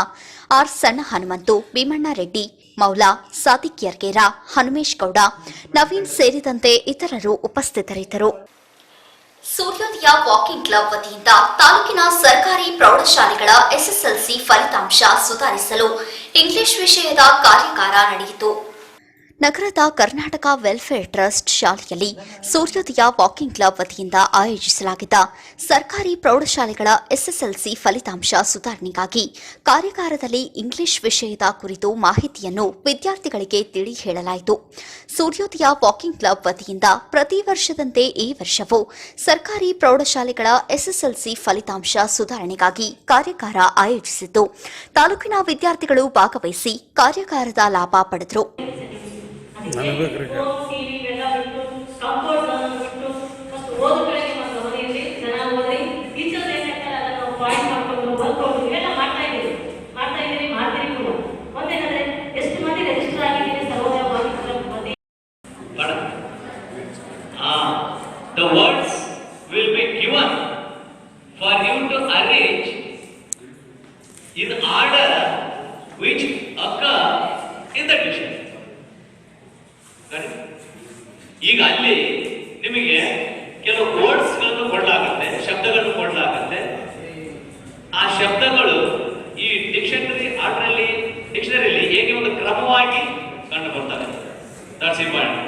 S1: ಆರ್ ಸಣ್ಣ ಹನುಮಂತು, ಭೀಮಣ್ಣ ರೆಡ್ಡಿ, ಮೌಲಾ, ಸಾದಿಕ್ ಯರ್ಗೇರ, ಹನುಮೇಶ್ ಗೌಡ, ನವೀನ್ ಸೇರಿದಂತೆ ಇತರರು ಉಪಸ್ಥಿತರಿದ್ದರು. ಸೂರ್ಯೋದಯ ವಾಕಿಂಗ್ ಕ್ಲಬ್ ವತಿಯಿಂದ ತಾಲೂಕಿನ ಸರ್ಕಾರಿ ಪ್ರೌಢಶಾಲೆಗಳ SSLC ಫಲಿತಾಂಶ ಸುಧಾರಿಸಲು ಇಂಗ್ಲಿಷ್ ವಿಷಯದ ಕಾರ್ಯಾಗಾರ ನಡೆಯಿತು. ನಗರದ ಕರ್ನಾಟಕ ವೆಲ್ಫೇರ್ ಟ್ರಸ್ಟ್ ಶಾಲೆಯಲ್ಲಿ ಸೂರ್ಯೋದಯ ವಾಕಿಂಗ್ ಕ್ಲಬ್ ವತಿಯಿಂದ ಆಯೋಜಿಸಲಾಗಿದ್ದ ಸರ್ಕಾರಿ ಪ್ರೌಢಶಾಲೆಗಳ SSLC ಫಲಿತಾಂಶ ಸುಧಾರಣೆಗಾಗಿ ಕಾರ್ಯಾಗಾರದಲ್ಲಿ ಇಂಗ್ಲಿಷ್ ವಿಷಯದ ಕುರಿತು ಮಾಹಿತಿಯನ್ನು ವಿದ್ಯಾರ್ಥಿಗಳಿಗೆ ತಿಳಿ ಹೇಳಲಾಯಿತು. ಸೂರ್ಯೋದಯ ವಾಕಿಂಗ್ ಕ್ಲಬ್ ವತಿಯಿಂದ ಪ್ರತಿ ವರ್ಷದಂತೆ ಈ ವರ್ಷವೂ ಸರ್ಕಾರಿ ಪ್ರೌಢಶಾಲೆಗಳ SSLC ಫಲಿತಾಂಶ ಸುಧಾರಣೆಗಾಗಿ ಕಾರ್ಯಾಗಾರ ಆಯೋಜಿಸಿದ್ದು, ತಾಲೂಕಿನ ವಿದ್ಯಾರ್ಥಿಗಳು ಭಾಗವಹಿಸಿ ಕಾರ್ಯಾಗಾರದ ಲಾಭ ಪಡೆದರು.
S11: The words will be given for you to arrange in order which occur in the dictionary. ಈಗ ಅಲ್ಲಿ ನಿಮಗೆ ಕೆಲವು ವರ್ಡ್ಸ್ ಗಳನ್ನು ಕೊಡಲಾಗುತ್ತೆ, ಶಬ್ದಗಳನ್ನು ಕೊಡಲಾಗುತ್ತೆ. ಆ ಶಬ್ದಗಳು ಈ ಡಿಕ್ಷನರಿಯಲ್ಲಿ ಹೇಗೆ ಒಂದು ಕ್ರಮವಾಗಿ ಕಂಡು ಬರ್ತವೆ. That's important.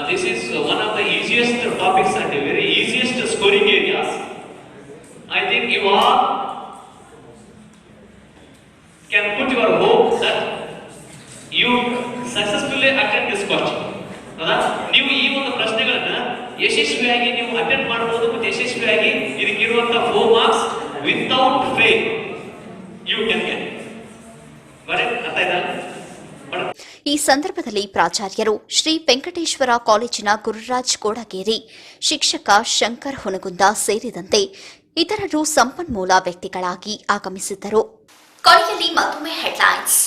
S11: This is one of the easiest topics and the very easiest scoring areas. I think you all can put your hope that you successfully attend this question. ನೀವು ಈ ಒಂದು ಪ್ರಶ್ನೆಗಳನ್ನ ಯಶಸ್ವಿಯಾಗಿ ನೀವು ಅಟೆಂಡ್ ಮಾಡಬಹುದು ಮತ್ತು ಯಶಸ್ವಿಯಾಗಿ ಇದಕ್ಕಿರುವಂತಹ 4 marks without fail you can get. ಅರ್ಥ ಆಯ್ತಾ?
S1: ಈ ಸಂದರ್ಭದಲ್ಲಿ ಪ್ರಾಚಾರ್ಯರು ಶ್ರೀ ವೆಂಕಟೇಶ್ವರ ಕಾಲೇಜಿನ ಗುರುರಾಜ್ ಕೋಡಗೇರಿ, ಶಿಕ್ಷಕ ಶಂಕರ್ ಹುನಗುಂದ ಸೇರಿದಂತೆ ಇತರರು ಸಂಪನ್ಮೂಲ ವ್ಯಕ್ತಿಗಳಾಗಿ ಆಗಮಿಸಿದ್ದರು. ಕೊನೆಯಲ್ಲಿ ಮತ್ತೊಮ್ಮೆ ಹೆಡ್ಲೈನ್ಸ್.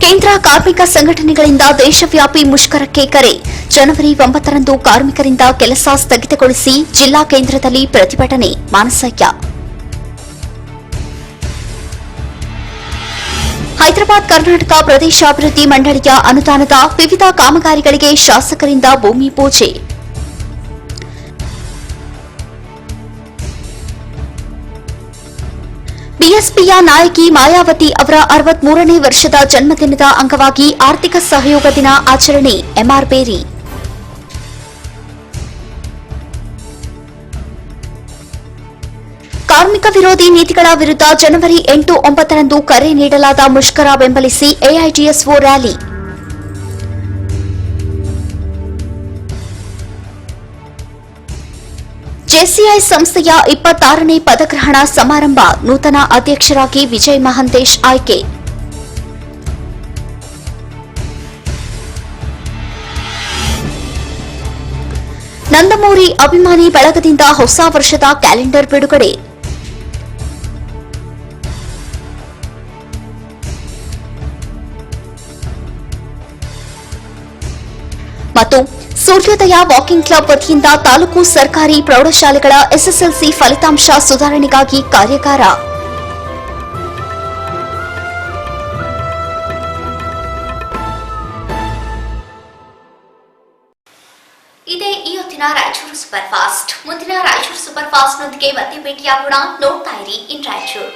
S1: ಕೇಂದ್ರ ಕಾರ್ಮಿಕ ಸಂಘಟನೆಗಳಿಂದ ದೇಶವ್ಯಾಪಿ ಮುಷ್ಕರಕ್ಕೆ ಕರೆ. ಜನವರಿ 9ರಂದು ಕಾರ್ಮಿಕರಿಂದ ಕೆಲಸ ಸ್ಥಗಿತಗೊಳಿಸಿ ಜಿಲ್ಲಾ ಕೇಂದ್ರದಲ್ಲಿ ಪ್ರತಿಭಟನೆ. ಮಾನಸಯ್ಯ. ಹೈದರಾಬಾದ್ ಕರ್ನಾಟಕ ಪ್ರದೇಶಾಭಿವೃದ್ಧಿ ಮಂಡಳಿಯ ಅನುದಾನದ ವಿವಿಧ ಕಾಮಗಾರಿಗಳಿಗೆ ಶಾಸಕರಿಂದ ಭೂಮಿ ಪೂಜೆ. ಬಿಎಸ್ಪಿಯ ನಾಯಕಿ ಮಾಯಾವತಿ ಅವರ 63ನೇ ವರ್ಷದ ಜನ್ಮದಿನದ ಅಂಗವಾಗಿ ಆರ್ಥಿಕ ಸಹಯೋಗ ದಿನ ಆಚರಣೆ. ಎಂಆರ್ ಬೇರಿ. ಕಾರ್ಮಿಕ ವಿರೋಧಿ ನೀತಿಗಳ ವಿರುದ್ಧ ಜನವರಿ 8-9ರಂದು ಕರೆ ನೀಡಲಾದ ಮುಷ್ಕರ ಬೆಂಬಲಿಸಿ ಎಐಟಿಎಸ್ಒ ರ್ಯಾಲಿ. ಜೆಸಿಐ ಸಂಸ್ಥೆಯ 26ನೇ ಪದಗ್ರಹಣ ಸಮಾರಂಭ. ನೂತನ ಅಧ್ಯಕ್ಷರಾಗಿ ವಿಜಯ್ ಮಹಂತೇಶ್ ಆಯ್ಕೆ. ನಂದಮೂರಿ ಅಭಿಮಾನಿ ಬಳಗದಿಂದ ಹೊಸ ವರ್ಷದ ಕ್ಯಾಲೆಂಡರ್ ಬಿಡುಗಡೆ. ಮತ್ತು ಸೂರ್ಯೋದಯ ವಾಕಿಂಗ್ ಕ್ಲಬ್ ವತಿಯಿಂದ ತಾಲೂಕು ಸರ್ಕಾರಿ ಪ್ರೌಢಶಾಲೆಗಳ ಎಸ್ಎಸ್ಎಲ್ಸಿ ಫಲಿತಾಂಶ ಸುಧಾರಣೆಗಾಗಿ ಕಾರ್ಯಾಗಾರ. ಇದೇ ಈ ಹೊತ್ತಿನ ರಾಯಚೂರು ಸೂಪರ್ ಫಾಸ್ಟ್. ಮುಂದಿನ ರಾಯಚೂರು ಸೂಪರ್ ಫಾಸ್ಟ್ನೊಂದಿಗೆ ಮತ್ತೆ ಭೇಟಿಯಾಗೋಣ. ನೋಡ್ತಾ ಇರಿ ಇನ್ ರಾಯಚೂರು.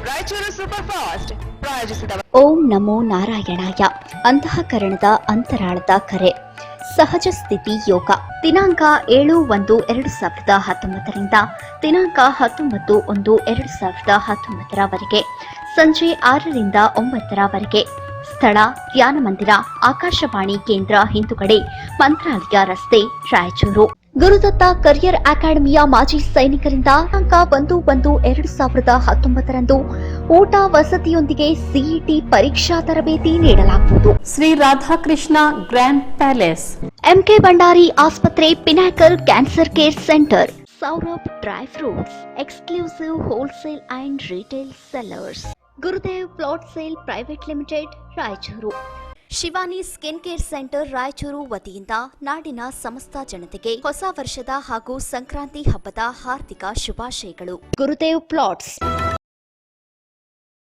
S12: ರಾಯಚೂರು ಸೂಪರ್ ಫಾಸ್ಟ್ ಪ್ರಾಯೋಜಿಸಿದವ
S6: ಓಂ ನಮೋ ನಾರಾಯಣಾಯ. ಅಂತಃಕರಣದ ಅಂತರಾಳದ ಕರೆ. ಸಹಜ ಸ್ಥಿತಿ ಯೋಗ. ದಿನಾಂಕ 7/1/2019 ದಿನಾಂಕ 19/1/2019 ಸಂಜೆ 6ರಿಂದ 9 ಸ್ಥಳ ಧ್ಯಾನ ಮಂದಿರ, ಆಕಾಶವಾಣಿ ಕೇಂದ್ರ ಹಿಂದುಗಡೆ, ಮಂತ್ರಾಲಯ ರಸ್ತೆ, ರಾಯಚೂರು. ಗುರುದತ್ತ ಕರಿಯರ್ ಅಕಾಡೆಮಿಯ ಮಾಜಿ ಸೈನಿಕರಿಂದ ದಿನಾಂಕ 1/1/2019 ಊಟ ವಸತಿಯೊಂದಿಗೆ ಸಿಇಟಿ ಪರೀಕ್ಷಾ ತರಬೇತಿ ನೀಡಲಾಗುವುದು.
S2: Shri Radhakrishna grand palace,
S6: MK Bhandari ಆಸ್ಪತ್ರೆ, pinnacle cancer care centre, Saurabh dry fruits, exclusive wholesale and retail sellers, Gurudev plot sale private limited, Raichur. Shivani skin care centre Raichur ವತಿಯಿಂದ ನಾಡಿನ ಸಮಸ್ತ ಜನತೆಗೆ ಹೊಸ ವರ್ಷದ ಹಾಗೂ ಸಂಕ್ರಾಂತಿ ಹಬ್ಬದ ಹಾರ್ದಿಕ ಶುಭಾಶಯಗಳು. ಗುರುದೇವ್ ಪ್ಲಾಟ್ಸ್.